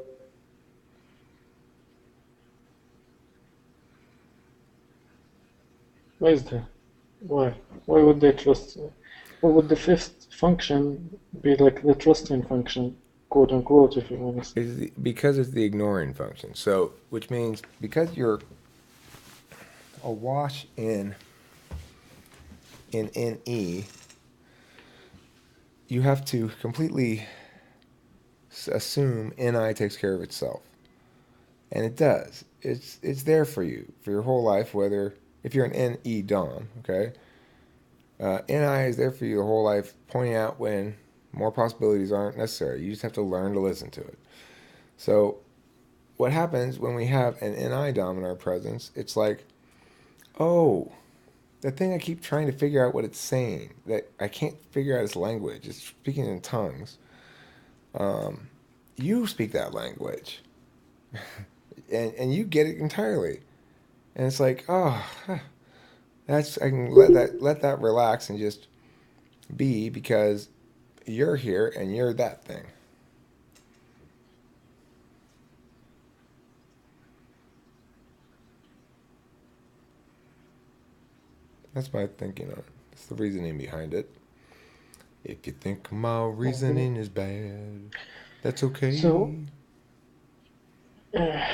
why is that? Why? Why would they trust? Why would the fifth function be like the trusting function, quote unquote, if you want to say?
Because it's the ignoring function. So, which means because you're awash in NE, you have to completely assume NI takes care of itself, and it does. It's there for you for your whole life. Whether if you're an NE Dom, okay, NI is there for you the whole life, pointing out when more possibilities aren't necessary. You just have to learn to listen to it. So, what happens when we have an NI Dom in our presence? It's like, oh, the thing I keep trying to figure out what it's saying, that I can't figure out its language. It's speaking in tongues. Um, you speak that language, and you get it entirely. And it's like, oh, that's I can let that relax and just be because you're here and you're that thing. That's my thinking on it. That's the reasoning behind it. If you think my
Okay.
reasoning is bad, that's
So,
okay.
uh,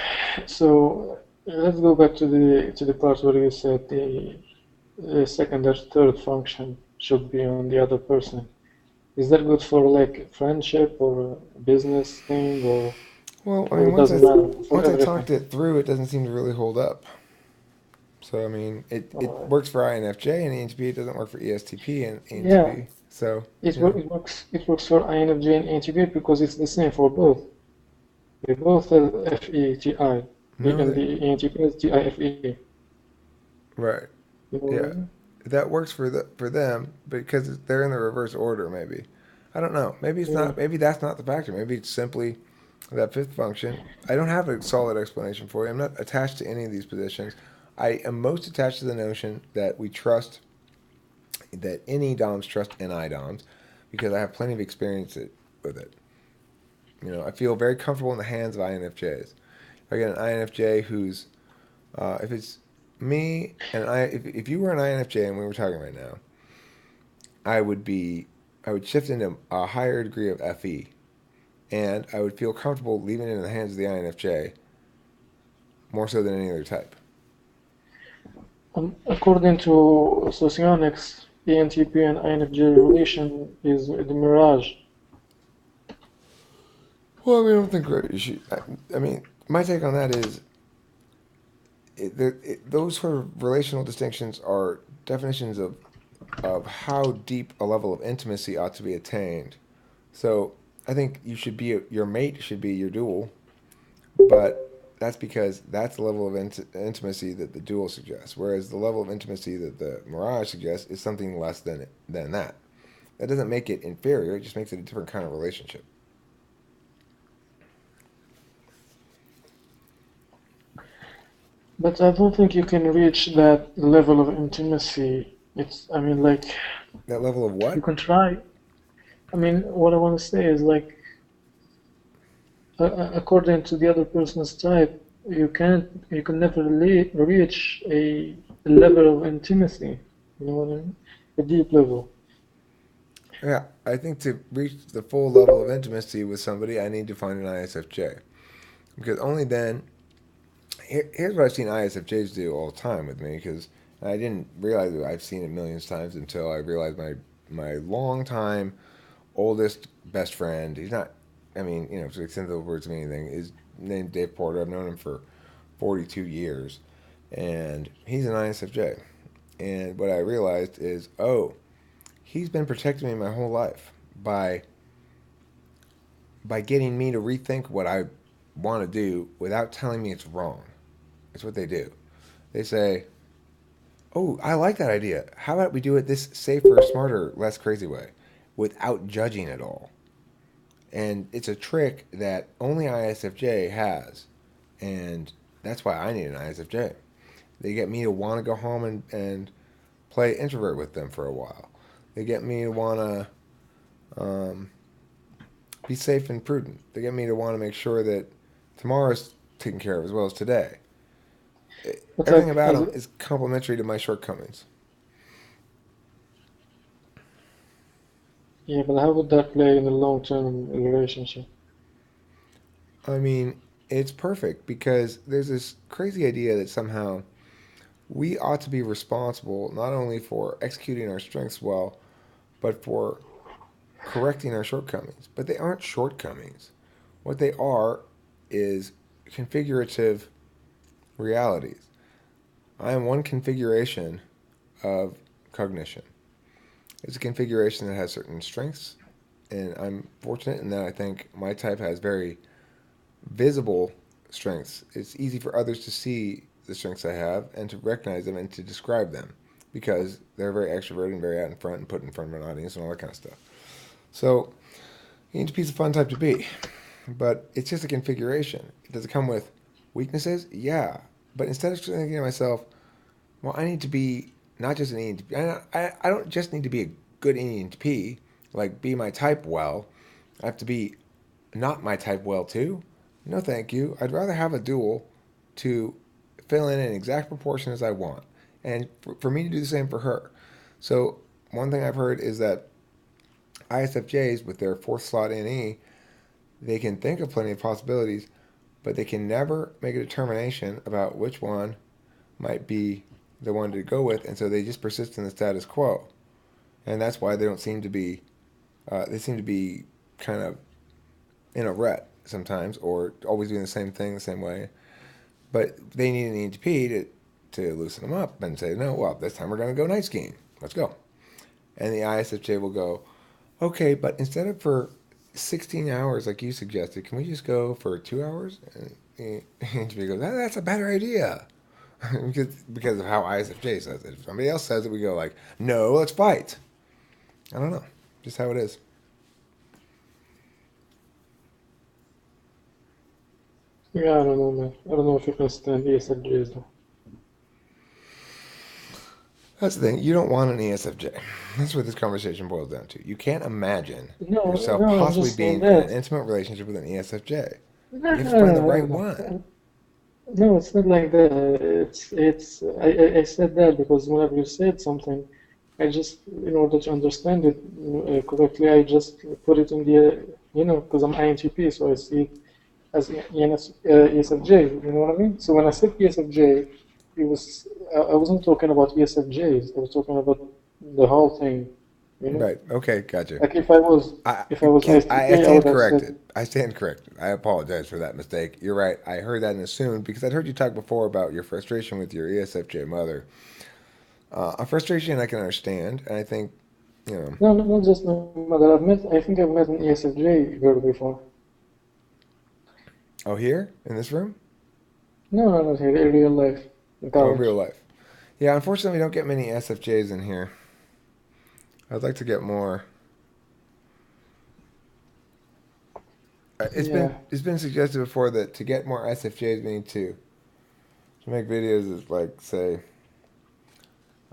so let's go back to the part where you said the second or third function should be on the other person. Is that good for like friendship or a business thing
Well, I
or
mean,
it doesn't matter for
once I
everything?
talked it through, it doesn't seem to really hold up. So I mean, it
Uh,
works for INFJ and ENTP. It doesn't work for ESTP and
yeah,
ENTP. So
it
you know,
works. It works for INFJ and NTP because it's the same for both. They both have FETI,
no,
and the ENTP has TIFE.
right,
You know what
yeah,
I mean?
that works for them because they're in the reverse order. Maybe I don't know. Maybe it's
Yeah.
not. Maybe that's not the factor. Maybe it's simply that fifth function. I don't have a solid explanation for you. I'm not attached to any of these positions. I am most attached to the notion that we trust that any DOMs trust NI DOMs because I have plenty of experience with it. You know, I feel very comfortable in the hands of INFJs. If I get an INFJ who's, if it's me and if you were an INFJ and we were talking right now, I would be, I would shift into a higher degree of FE, and I would feel comfortable leaving it in the hands of the INFJ more so than any other type.
According to socionics, ENTP and INFJ relation is the mirage.
Well, I mean, I don't think you should. I mean, my take on that is those sort of relational distinctions are definitions of how deep a level of intimacy ought to be attained. So I think your mate should be your dual, but that's because that's the level of intimacy that the dual suggests. Whereas the level of intimacy that the mirage suggests is something less than that. That doesn't make it inferior. It just makes it a different kind of relationship.
But I don't think you can reach that level of intimacy. I mean, like,
That level of
you
what?
can try. I mean, what I want to say is, like, according to the other person's type, you can never reach a level of intimacy. You know what I mean? A deep level.
Yeah, I think to reach the full level of intimacy with somebody, I need to find an ISFJ. Because only then, here's what I've seen ISFJs do all the time with me, because I didn't realize it. I've seen it millions of times until I realized my long time oldest best friend, he's not, I mean, to the extent the words mean anything, is named Dave Porter. I've known him for 42 years, and he's an ISFJ. And what I realized is, oh, he's been protecting me my whole life by getting me to rethink what I want to do without telling me it's wrong. It's what they do. They say, "Oh, I like that idea. How about we do it this safer, smarter, less crazy way, without judging at all?" And it's a trick that only ISFJ has, and that's why I need an ISFJ. They get me to want to go home and play introvert with them for a while. They get me to want to be safe and prudent. They get me to want to make sure that tomorrow's taken care of as well as today.
But
Everything
like,
about
as
them is complementary to my shortcomings.
yeah, but how would that play in a long-term relationship?
I mean, it's perfect because there's this crazy idea that somehow we ought to be responsible not only for executing our strengths well, but for correcting our shortcomings. But they aren't shortcomings. What they are is configurative realities. I am one configuration of cognition. It's a configuration that has certain strengths, and I'm fortunate in that I think my type has very visible strengths. It's easy for others to see the strengths I have and to recognize them and to describe them because they're very extroverted and very out in front and put in front of an audience and all that kind of stuff. So, ENTP is a fun type to be, but it's just a configuration. Does it come with weaknesses? Yeah. But instead of thinking to myself, well, I need to be not just an ENTP. I don't just need to be a good ENTP, like be my type well. I have to be not my type well too. No, thank you. I'd rather have a dual to fill in exact proportion as I want, and for me to do the same for her. So one thing I've heard is that ISFJs with their fourth slot NE, they can think of plenty of possibilities, but they can never make a determination about which one might be the one to go with, and so they just persist in the status quo, and that's why they don't seem to be. They seem to be kind of in a rut sometimes, or always doing the same thing the same way. But they need an ENTP to loosen them up and say, no, well, this time we're going to go night skiing. Let's go. And the ISFJ will go, okay, but instead of for 16 hours like you suggested, can we just go for 2 hours? And the ENTP goes, that's a better idea. because of how ISFJ says it. If somebody else says it, we go like, no, let's fight. I don't know. Just how it is.
Yeah, I don't know, man. I don't know if you can stand ESFJs though.
That's the thing. You don't want an ESFJ. That's what this conversation boils down to. You can't imagine
No,
yourself
no, I'm
possibly
just saying
being in an
that.
intimate relationship with an ESFJ.
No,
You have to
no,
find the
no,
right
no,
one.
no. No, it's not like that. I said that because whenever you said something, I just, in order to understand it correctly, I just put it in the, because I'm INTP, so I see it as ESFJ, you know what I mean? So when I said ESFJ, I wasn't talking about ESFJs, I was talking about the whole thing, you know.
Right. Okay. Gotcha.
Like if I was
I
ICP, I would
stand
have said,
corrected. I stand corrected. I apologize for that mistake. You're right. I heard that and assumed because I'd heard you talk before about your frustration with your ESFJ mother. A frustration I can understand, and I think, you know,
no, no, not just my mother. I think I've met an ESFJ girl before.
oh, here in this room,
No, no, not here, in real life, in
oh, real
college.
life. Yeah, unfortunately, we don't get many SFJs in here. I'd like to get more.
Yeah,
It's been suggested before that to get more SFJs, we need to make videos is like say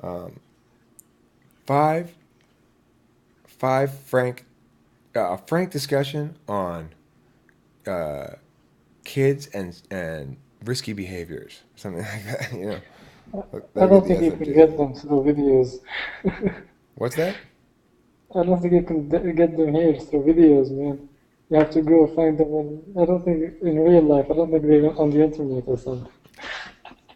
um, five frank a frank discussion on uh, kids and risky behaviors, something like that. You know,
I
that'll get
don't
the
think you can
SFJs
get
in.
them through videos.
What's that?
I don't think you can get them here through videos, man. You have to go find them, and I don't think in real life. I don't think they're on the internet or something.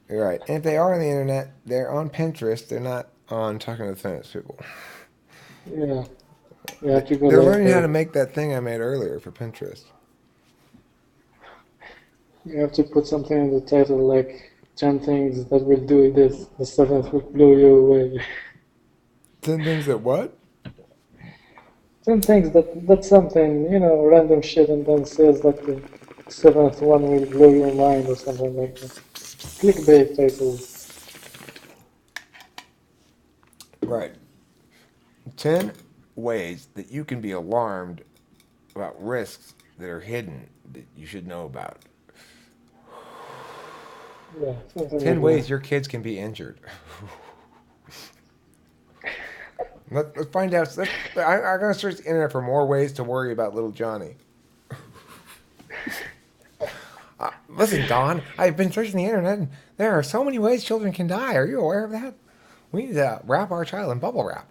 You're right. And if they are on the internet, they're on Pinterest. They're not on talking to the famous people.
Yeah, you have to go
They're
like
learning how to make that thing I made earlier for Pinterest.
you have to put something in the title like 10 things that will do this. The seventh will blow you away.
10 things that what?
10 things that's something, random shit, and then says that the seventh one will blow your mind or something like that. Clickbait titles.
Right. 10 ways that you can be alarmed about risks that are hidden that you should know about.
Yeah, something like
10 ways
that.
your kids can be injured. Let's find out. I'm going to search the internet for more ways to worry about little Johnny. Listen, Don, I've been searching the internet and there are so many ways children can die. Are you aware of that? We need to wrap our child in bubble wrap.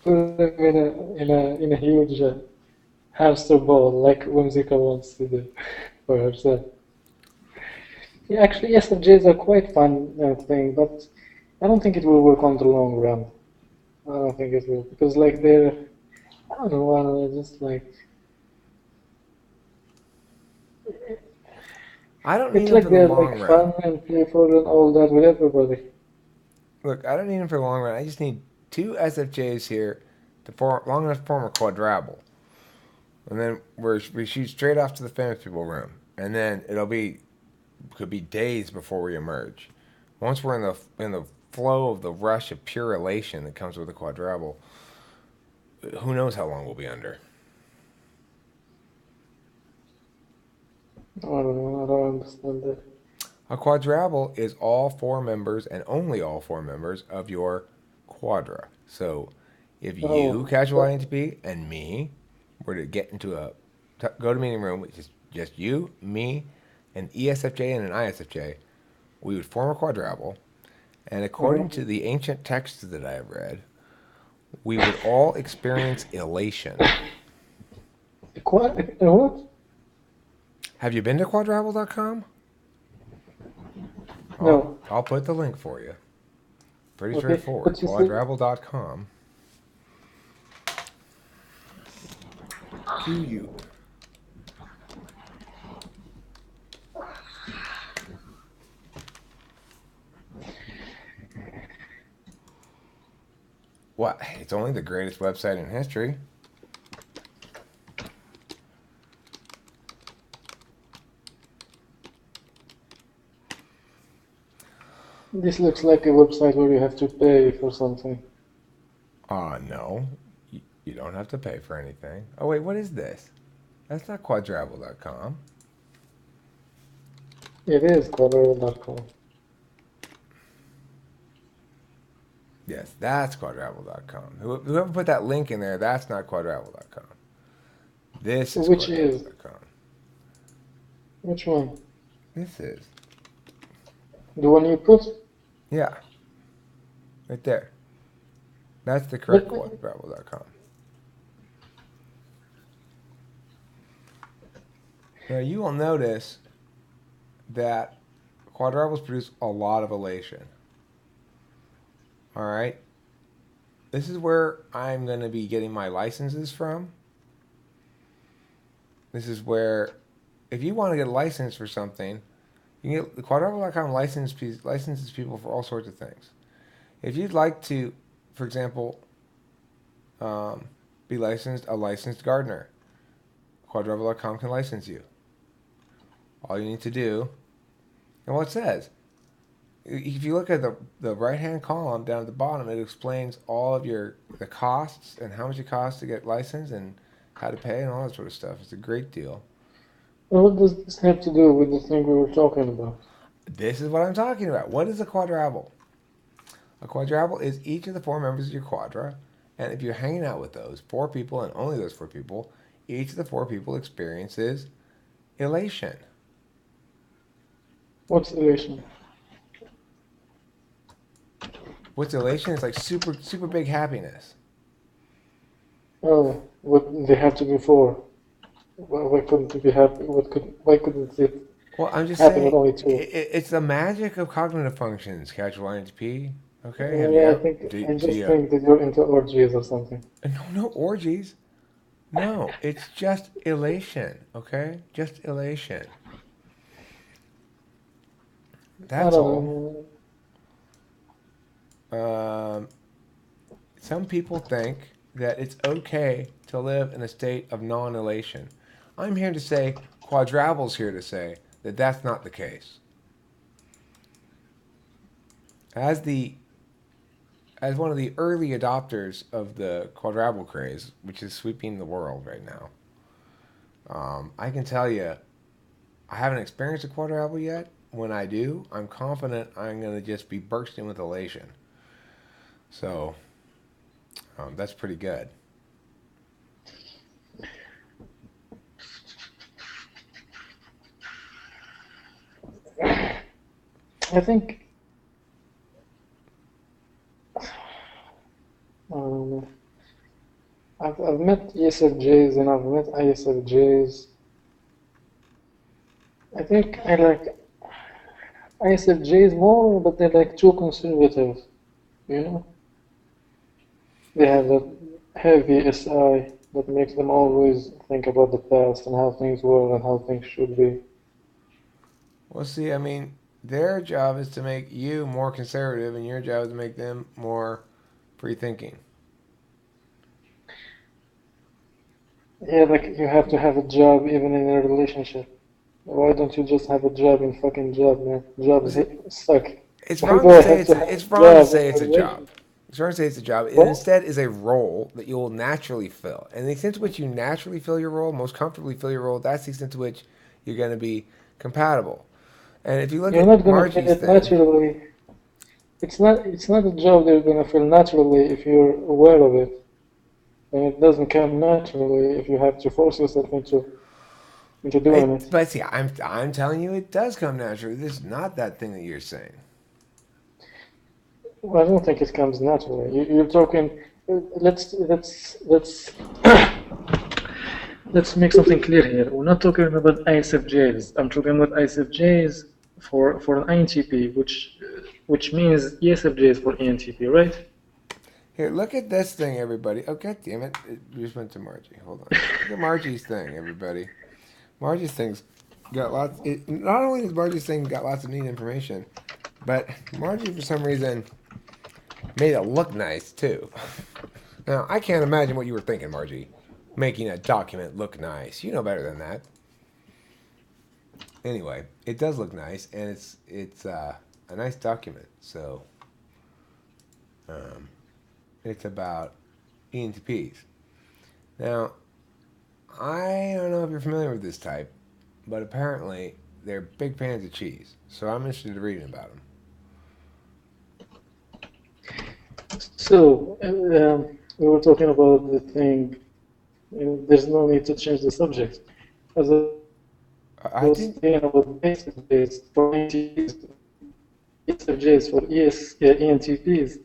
Put them in a huge hamster ball like Whimsical wants to do for herself. Yeah, actually, SFJs are quite fun thing, but I don't think it will work on the long run. I don't think it will because like I don't know, they're just like
I don't need
it's
them
like
for the
they're
long
like
run.
fun and playful and all that with everybody.
Look, I don't need them for the long run. I just need two SFJs here to form long enough to form a quadruple. And then we shoot straight off to the famous people room. And then could be days before we emerge. Once we're in the flow of the rush of pure elation that comes with a quadruple, who knows how long we'll be under.
I don't know. I don't understand that.
A quadruple is all four members and only all four members of your quadra. So if you,
Oh,
casual
but
INTP, and me were to get into a go to meeting room, which is just you, me, an ESFJ and an ISFJ, we would form a quadruple. And according
uh-huh.
to the ancient texts that I have read, we would all experience elation.
What?
Have you been to quadruple.com?
No.
I'll put the link for you. Pretty
Okay,
straightforward.
but you see,
Quadruple.com. QU. What? It's only the greatest website in history.
this looks like a website where you have to pay for something.
No. You don't have to pay for anything. Oh, wait, what is this? That's not quadruple.com.
It is quadruple.com.
Yes, that's quadruple.com. Whoever put that link in there, that's not quadruple.com. This is
Which is?
quadruple.com.
Which one?
This is.
The one you put?
Yeah, right there. That's the correct
But
quadruple.com. Now, you will notice that quadruples produce a lot of elation. All right. This is where I'm going to be getting my licenses from. This is where, if you want to get a license for something, you can get the quadruple.com licenses people for all sorts of things. If you'd like to, for example, be a licensed gardener, quadruple.com can license you. All you need to do, and what it says, if you look at the right-hand column down at the bottom, it explains all of the costs and how much it costs to get licensed and how to pay and all that sort of stuff. It's a great deal.
Well, what does this have to do with the thing we were talking about?
This is what I'm talking about. What is a quadruple? A quadruple is each of the four members of your quadra, and if you're hanging out with those four people and only those four people, each of the four people experiences elation.
What's elation?
What's elation? It's like super, super big happiness.
Oh, what they have to do for? Why couldn't it be happy? Why couldn't it
Well, I'm just
happen
saying,
with only two?
it's the magic of cognitive functions, casual INTP. Okay, have
Yeah, I
you
think
do,
I
do
just
you,
think that you're into orgies or something.
no orgies. No, it's just elation. Okay, just elation.
I
That's all.
don't know.
Some people think that it's okay to live in a state of non-elation. I'm here to say, Quadrabble's here to say that that's not the case. As one of the early adopters of the quadruple craze, which is sweeping the world right now, I can tell you, I haven't experienced a quadruple yet. When I do, I'm confident I'm going to just be bursting with elation. So, that's pretty good.
I think um, I've met ESFJs and I've met ISFJs. I think I like ISFJs more, but they're like too conservative, you know? They have that heavy SI that makes them always think about the past and how things were and how things should be.
Well, see, I mean, their job is to make you more conservative, and your job is to make them more free thinking.
Yeah, like you have to have a job even in a relationship. Why don't you just have a job in fucking job, man?
Well,
Jobs
see,
suck.
it's
Why
wrong
do
to
I
say
have to have
it's
a
wrong to
job
say
in
it's
a
a job.
relationship?
It's wrong to say it's a job. It
What?
instead is a role that you will naturally fill. And the extent to which you naturally fill your role, most comfortably fill your role, that's the extent to which you're going to be compatible. And if you look
You're
at
not gonna feel
Margie's
it
thing,
naturally. It's not a job that you're gonna feel naturally if you're aware of it. And it doesn't come naturally if you have to force yourself into doing it.
but see, I'm telling you, it does come naturally. This is not that thing that you're saying.
Well, I don't think it comes naturally. You're talking. Let's let's make something clear here. We're not talking about ISFJs. I'm talking about ISFJs for an INTP, which means ESFJs for ENTP, right?
Here, look at this thing, everybody. Oh, god damn it! It just went to Margie. Hold on. Look at Margie's thing, everybody. Margie's thing's got lots. Not only does Margie's thing got lots of neat information, but Margie, for some reason, made it look nice too. Now, I can't imagine what you were thinking, Margie. Making a document look nice. You know better than that. Anyway, it does look nice, and it's a nice document. So, it's about ENTPs. Now, I don't know if you're familiar with this type, but apparently they're big fans of cheese. So I'm interested in reading about them.
So we were talking about the thing. There's no need to change the subject. As I
I
was
think
saying about ISFJs for ENTPs, ESFJs for ENTPs,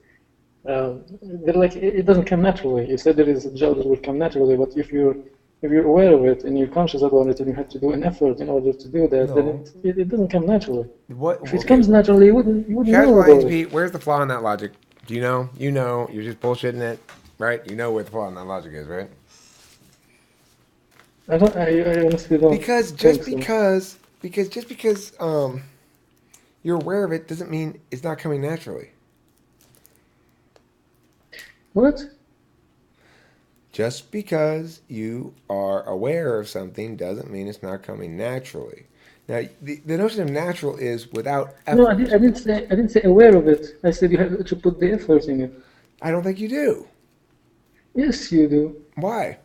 they're like it doesn't come naturally. You said there is a job that will come naturally, but if you're aware of it and you're conscious about it and you have to do an effort in order to do that, then
no.
it doesn't come naturally.
What?
If it
Okay.
comes naturally, you wouldn't know
Casual
about it.
INTP. Where's the flaw in that logic? Do you know? You know. You're just bullshitting it, right? You know where the flaw in that logic is, right?
I honestly don't
Because
think so.
just because you're aware of it doesn't mean it's not coming naturally.
What?
Just because you are aware of something doesn't mean it's not coming naturally. Now, the notion of natural is without
No,
effort.
I didn't say aware of it. I said you have to put the effort in it.
I don't think you do.
Yes, you do.
Why?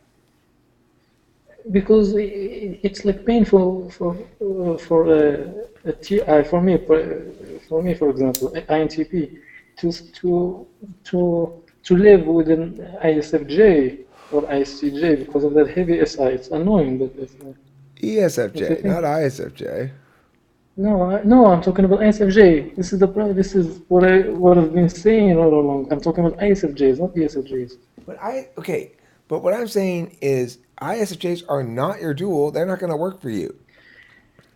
Because it's like painful for me for example INTP to live with an ISFJ or ISTJ because of that heavy SI. It's annoying, but if you
ESFJ,
think
not ISFJ.
no, I'm talking about ISFJ. This is this is what I've been saying all along. I'm talking about ISFJs, not ESFJs.
But what I'm saying is ISFJs are not your dual. They're not going to work for you.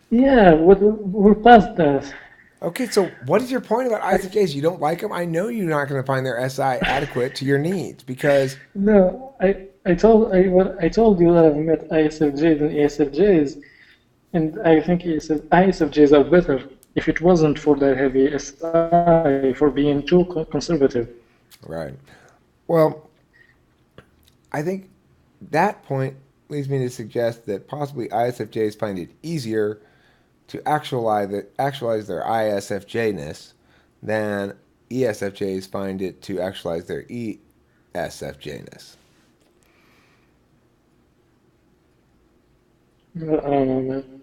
Yeah, we're past that.
Okay, so what is your point about
I,
ISFJs? You don't like them? I know you're not going to find their SI adequate to your needs because
No, I told you that I've met ISFJs and ESFJs, and I think ISFJs are better if it wasn't for their heavy SI for being too conservative.
right. Well, I think that point leads me to suggest that possibly ISFJs find it easier to actualize their ISFJness than ESFJs find it to actualize their ESFJness.
I don't know, man.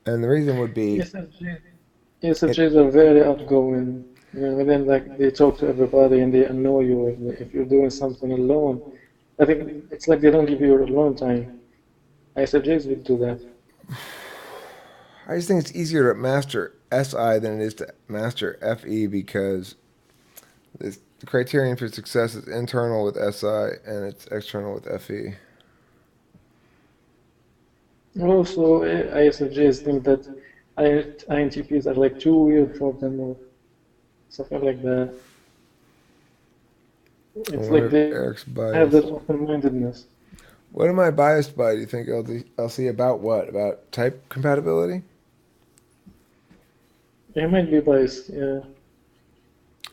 And the reason would be
ESFJs,
it,
ESFJs are very outgoing. You know, and then like they talk to everybody and they annoy you if you're doing something alone. I think it's like they don't give you your alone time. ISFJs would do that.
I just think it's easier to master SI than it is to master FE because the criterion for success is internal with SI and it's external with FE.
Also, ISFJs think that INTPs are like too weird for them or something like that.
I
It's like
wonder if
they
Eric's
have that
biased.
open-mindedness.
What am I biased by? Do you think LC about what? About type compatibility?
They might be biased, yeah.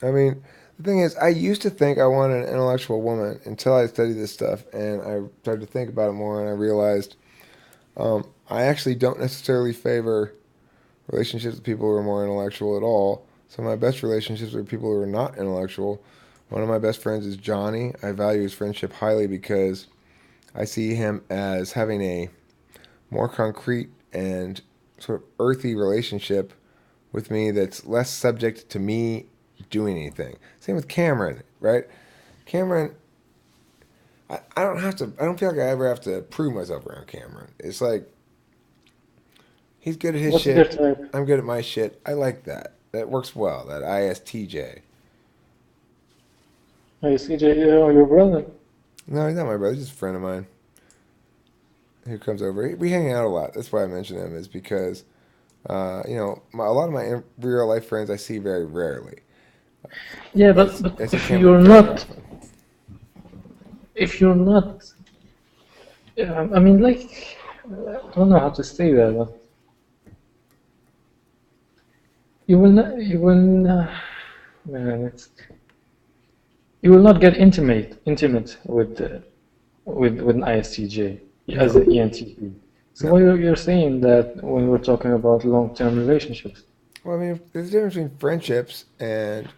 I mean, the thing is, I used to think I wanted an intellectual woman until I studied this stuff and I started to think about it more and I realized I actually don't necessarily favor relationships with people who are more intellectual at all. Some of my best relationships are people who are not intellectual. One of my best friends is Johnny. I value his friendship highly because I see him as having a more concrete and sort of earthy relationship with me that's less subject to me doing anything. Same with Cameron, right? Cameron, I don't have to, I don't feel like I ever have to prove myself around Cameron. It's like, he's good at his
What's their
shit.
type?
I'm good at my shit. I like that. That works well, that ISTJ.
Hey, CJ, your brother?
No, he's not my brother. He's just a friend of mine who comes over. We hang out a lot. That's why I mention him, is because, a lot of my real life friends I see very rarely.
Yeah,
I
but
see Cameron very often.
if you're not, I mean, like, I don't know how to say that, but you will not, man, you will not get intimate with an ISTJ as
No,
an ENTP. So
no.
why you're saying that when we're talking about long-term relationships?
Well, I mean, there's a difference between friendships and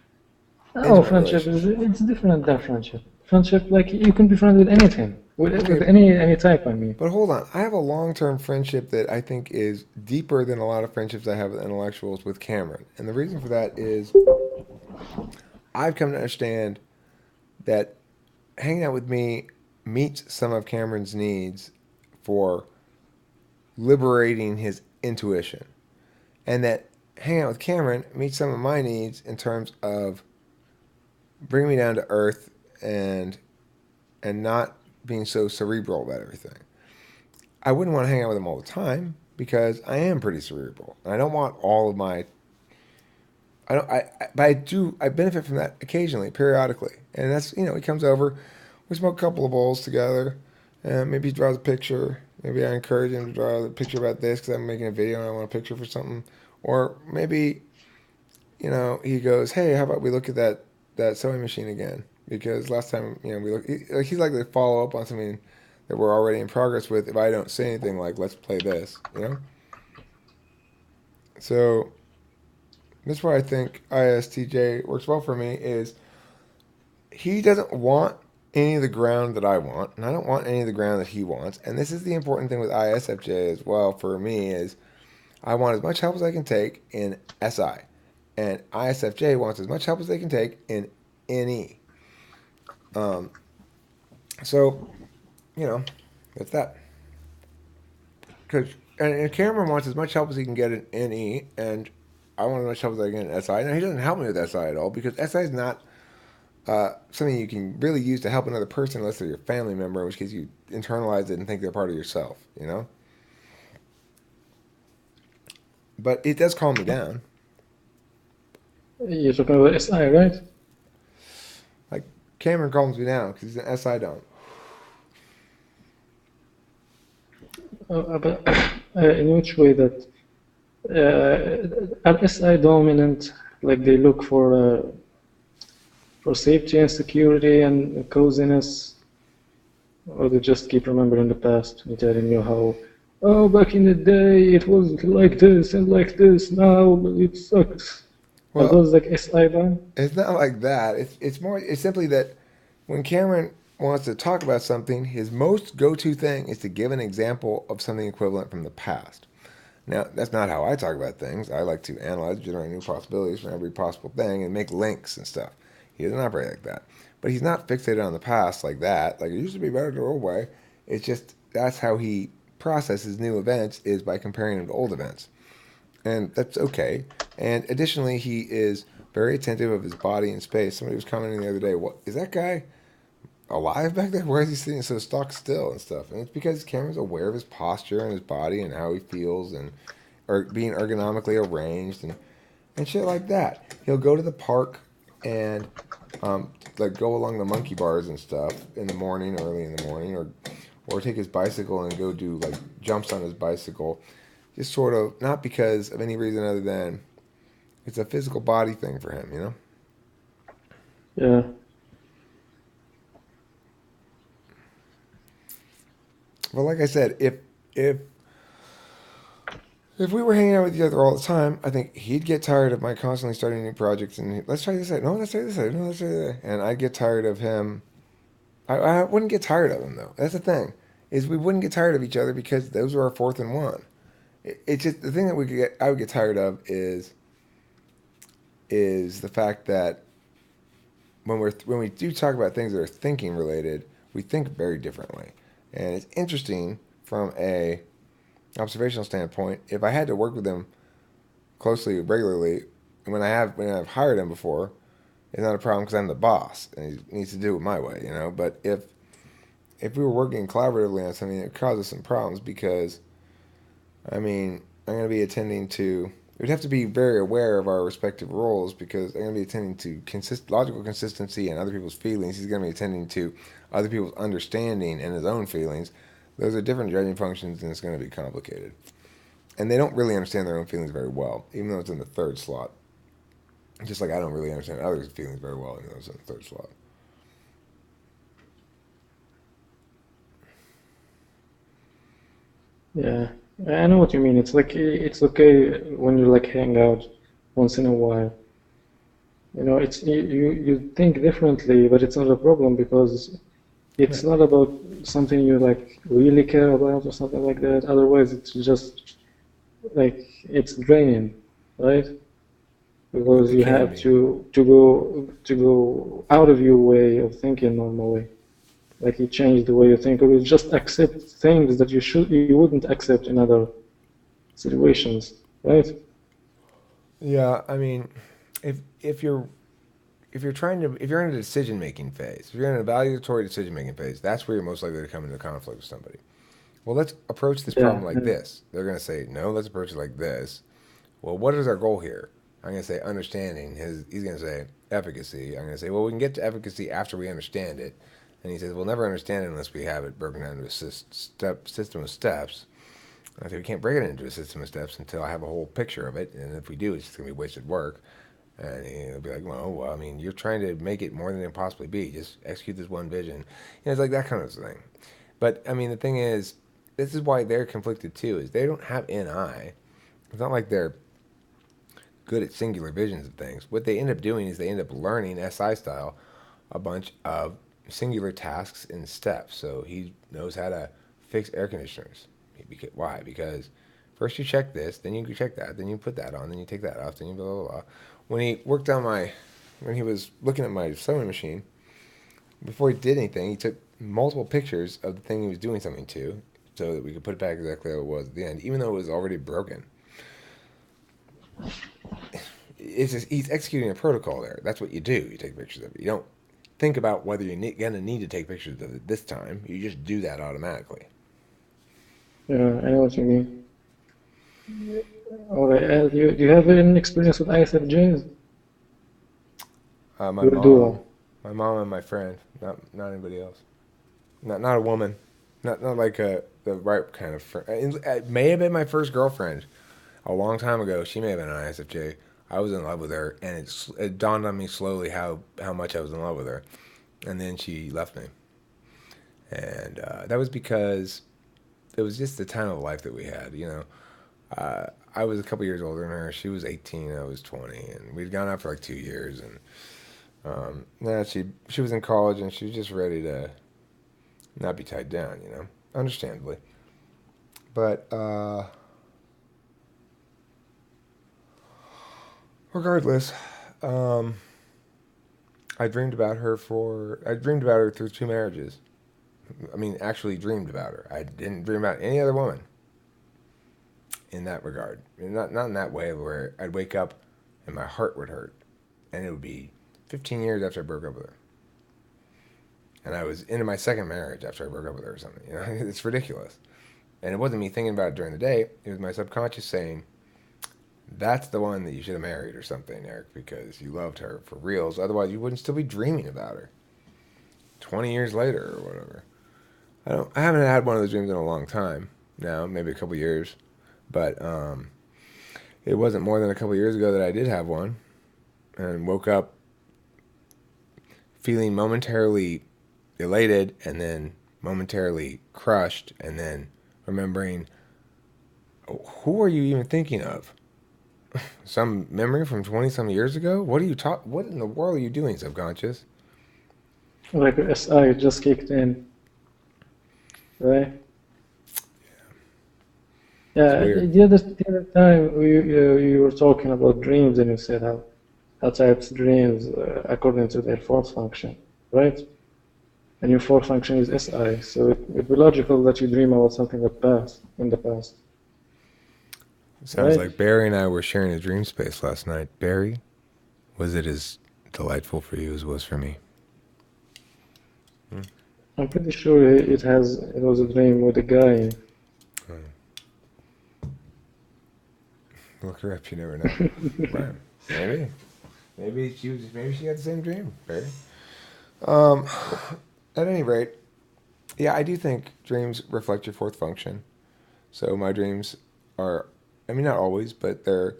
Oh,
intimate
friendship is
relationships.
it's different than friendship. Friendship, like you can be friends with anything, with
Okay,
any type. I mean,
but hold on. I have a long term friendship that I think is deeper than a lot of friendships I have with intellectuals with Cameron. And the reason for that is I've come to understand that hanging out with me meets some of Cameron's needs for liberating his intuition. And that hanging out with Cameron meets some of my needs in terms of bringing me down to earth and not being so cerebral about everything. I wouldn't want to hang out with him all the time because I am pretty cerebral. And I don't want all of my I don't. But I do. I benefit from that occasionally, periodically, and that's he comes over, we smoke a couple of bowls together, and maybe he draws a picture. Maybe I encourage him to draw a picture about this because I'm making a video and I want a picture for something, or maybe he goes, "Hey, how about we look at that sewing machine again?" Because last time we look, he's likely to follow up on something that we're already in progress with if I don't say anything like, "Let's play this." So that's why I think ISTJ works well for me is he doesn't want any of the ground that I want, and I don't want any of the ground that he wants. And this is the important thing with ISFJ as well for me is I want as much help as I can take in SI, and ISFJ wants as much help as they can take in NE. Um, so that's that. Because and Cameron wants as much help as he can get in NE, and I want as much help as I can get in SI. Now he doesn't help me with SI at all because SI is not something you can really use to help another person unless they're your family member, in which case you internalize it and think they're part of yourself. But it does calm me down.
You're talking about SI, right?
Like Cameron calms me down because he's an SI don't.
But in which way that are SI dominant? Like they look for safety and security and coziness, or they just keep remembering the past and telling you how, oh, back in the day it was like this and like this. Now it sucks. Are
Well,
those like SI then?
it's not like that. It's simply that when Cameron wants to talk about something, his most go-to thing is to give an example of something equivalent from the past. Now, that's not how I talk about things. I like to analyze, generate new possibilities for every possible thing, and make links and stuff. He doesn't operate like that. But he's not fixated on the past like that. Like, it used to be better the old way. It's just that's how he processes new events is by comparing them to old events. And that's okay. And additionally, he is very attentive of his body and space. Somebody was commenting the other day, "What is that guy alive back there? Why is he sitting so stock still and stuff?" And it's because Cameron's aware of his posture and his body and how he feels and or being ergonomically arranged and shit like that. He'll go to the park and like go along the monkey bars and stuff in the morning, early in the morning, or take his bicycle and go do like jumps on his bicycle. Just sort of not because of any reason other than it's a physical body thing for him.
Yeah.
But like I said, if we were hanging out with each other all the time, I think he'd get tired of my constantly starting new projects and let's try this out. No, let's try this out. No, let's try that. And I'd get tired of him. I wouldn't get tired of him though. That's the thing, is we wouldn't get tired of each other because those were our fourth and one. It's just the thing that I would get tired of is the fact that when we do talk about things that are thinking related, we think very differently, and it's interesting from a observational standpoint. If I had to work with him closely regularly, and when I've hired him before, it's not a problem because I'm the boss and he needs to do it my way. But if we were working collaboratively on something, it would cause us some problems because I mean I'm going to be attending to. We'd have to be very aware of our respective roles because I'm going to be attending to logical consistency and other people's feelings. He's going to be attending to other people's understanding and his own feelings. Those are different judging functions, and it's going to be complicated. And they don't really understand their own feelings very well, even though it's in the third slot. Just like I don't really understand others' feelings very well, even though it's in the third slot.
Yeah, I know what you mean. It's like it's okay when you like hang out once in a while. It's you think differently, but it's not a problem because it's
Right.
not about something you like really care about or something like that. Otherwise, it's just like it's draining, right? Because
It
you
can
have
be.
to go out of your way of thinking normally. Like you change the way you think, or you just accept things that you wouldn't accept in other situations, right?
Yeah, I mean, if you're if you're in a decision making phase, if you're in an evaluatory decision making phase, that's where you're most likely to come into conflict with somebody. Well, let's approach this
Yeah,
problem like
yeah,
this. They're going to say, no, let's approach it like this. Well, what is our goal here? I'm going to say understanding. He's going to say efficacy. I'm going to say, well, we can get to efficacy after we understand it. And he says, we'll never understand it unless we have it broken down into a system of steps. And I say, we can't break it into a system of steps until I have a whole picture of it. And if we do, it's just going to be wasted work. And he'll be like, well, I mean, you're trying to make it more than it can possibly be. Just execute this one vision. It's like that kind of thing. But, I mean, the thing is, this is why they're conflicted too, is they don't have NI. It's not like they're good at singular visions of things. What they end up doing is they end up learning SI style a bunch of singular tasks in steps. So he knows how to fix air conditioners. Why? Because first you check this, then you check that, then you put that on, then you take that off, then you blah blah blah. When he was looking at my sewing machine, before he did anything, he took multiple pictures of the thing he was doing something to, so that we could put it back exactly how it was at the end, even though it was already broken. It's just, he's executing a protocol there. That's what you do. You take pictures of it. You don't think about whether you're going to need to take pictures of it this time. You just do that automatically.
Yeah, I know what you mean. All right, do you have any experience with ISFJs?
My
Your duo.
mom and my friend, not anybody else. Not a woman, not like the right kind of friend. It may have been my first girlfriend a long time ago. She may have been an ISFJ. I was in love with her, and it dawned on me slowly how much I was in love with her. And then she left me. And that was because it was just the time of life that we had, I was a couple years older than her. She was 18, I was 20, and we'd gone out for like 2 years. And she was in college, and she was just ready to not be tied down, understandably. But regardless, I dreamed about her through 2 marriages. I mean, actually dreamed about her. I didn't dream about any other woman in that regard. Not in that way where I'd wake up and my heart would hurt. And it would be 15 years after I broke up with her. And I was into my second marriage after I broke up with her or something. It's ridiculous. And it wasn't me thinking about it during the day. It was my subconscious saying, that's the one that you should have married or something, Eric, because you loved her for reals. Otherwise, you wouldn't still be dreaming about her 20 years later or whatever. I haven't had one of those dreams in a long time now, maybe a couple years. But it wasn't more than a couple years ago that I did have one, and woke up feeling momentarily elated and then momentarily crushed, and then remembering, who are you even thinking of? Some memory from 20 some years ago? What in the world are you doing, subconscious?
Like SI just kicked in, right? Yeah,
Weird.
the other time you were talking about dreams, and you said how types dreams according to their force function, right? And your force function is SI, so it'd be logical that you dream about something that passed in the past,
Sounds
right?
like Barry and I were sharing a dream space last night. Barry, was it as delightful for you as it was for me?
I'm pretty sure it was a dream with a guy.
Look her up, you never know. Right. Maybe she had the same dream, Barry. Um, at any rate, yeah, I do think dreams reflect your fourth function. So my dreams are, I mean, not always, but they're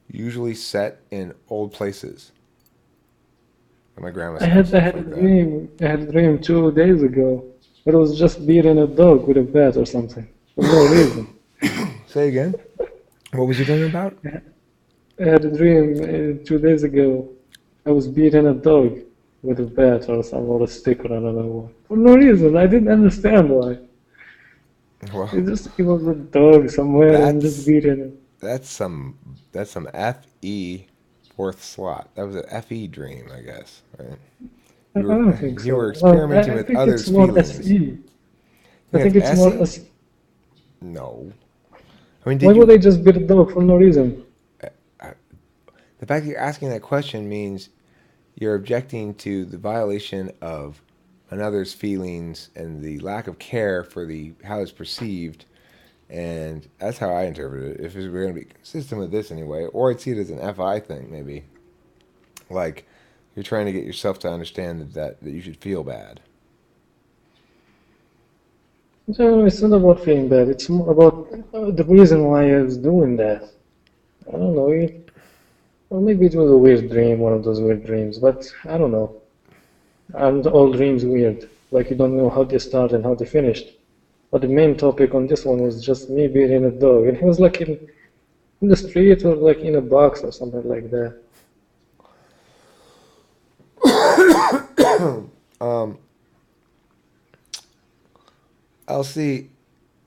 usually set in old places. At my grandma's
I
house,
had I
stuff
had a
like that.
dream. I had a dream 2 days ago. It was just beating a dog with a bat or something for no reason.
Say again. What was you dreaming about?
I had a dream 2 days ago. I was beating a dog with a bat or a stick or another one for no reason. I didn't understand why.
Well,
It was a dog somewhere and just
that's
beating it.
that's some FE fourth slot. That was an FE dream, I guess. Right?
I don't think
You were
so.
experimenting
I
with
think it's
others'
more
feelings.
SE. I
You
think
have
it's more
SE?
S.
No. I mean,
Why
did
would
you?
I just beat a dog for no reason?
uh, The fact that you're asking that question means you're objecting to the violation of another's feelings and the lack of care for the how it's perceived And that's how I interpret it. If we're going to be consistent with this anyway, or I'd see it as an FI thing, maybe. Like, you're trying to get yourself to understand that you should feel bad.
So it's not about feeling bad. It's more about the reason why I was doing that. I don't know. Or maybe it was a weird dream, one of those weird dreams. But I don't know. And all dreams weird. Like you don't know how they start and how they finished. But the main topic on this one was just me beating a dog, and he was like in the street or like in a box or something like that.
I'll see.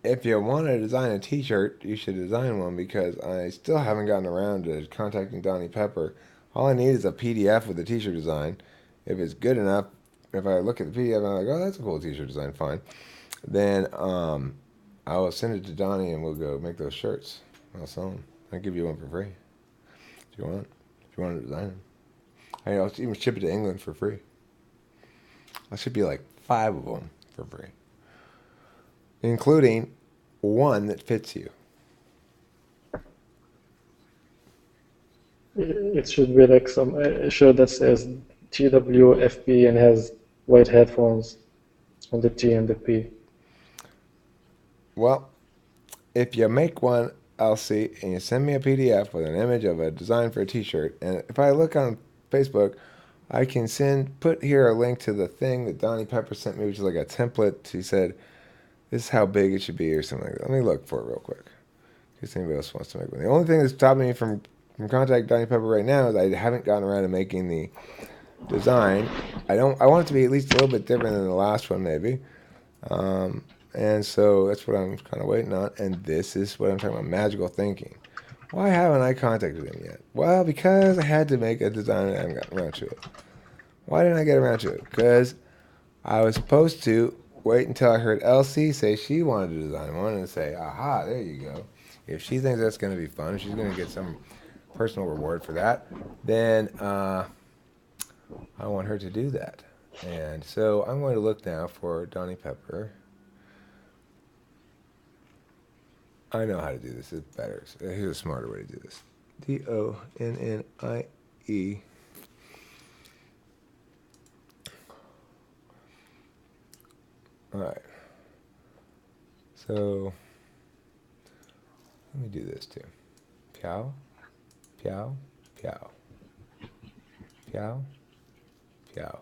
If you want to design a T-shirt, you should design one because I still haven't gotten around to contacting Donnie Pepper. All I need is a PDF with the T-shirt design. If it's good enough, if I look at the PDF and I'm like, oh, that's a cool T-shirt design, fine. Then I will send it to Donnie and we'll go make those shirts. I'll sell them. I'll give you one for free if you want. If you want to design them, I'll even ship it to England for free. I'll ship you like 5 of them for free, including one that fits you.
It should be like some shirt that says TwFP and has white headphones on the T and the P.
Well, if you make one, I'll see, and you send me a PDF with an image of a design for a T-shirt, and if I look on Facebook, I can put here a link to the thing that Donnie Pepper sent me, which is like a template. He said, this is how big it should be or something like that. Let me look for it real quick, in case anybody else wants to make one. The only thing that's stopping me from contacting Donnie Pepper right now is I haven't gotten around to making the design. I want it to be at least a little bit different than the last one, maybe. And so that's what I'm kind of waiting on. And this is what I'm talking about, magical thinking. Why haven't I contacted him yet? Well, because I had to make a design and I haven't gotten around to it. Why didn't I get around to it? Because I was supposed to wait until I heard Elsie say she wanted to design one and say, aha, there you go. If she thinks that's going to be fun, if she's going to get some personal reward for that, then I want her to do that. And so I'm going to look now for Donnie Pepper. I know how to do this. It's better. Here's a smarter way to do this. DONNIE. All right. So let me do this too. Piao, piao, piao, piao, piao.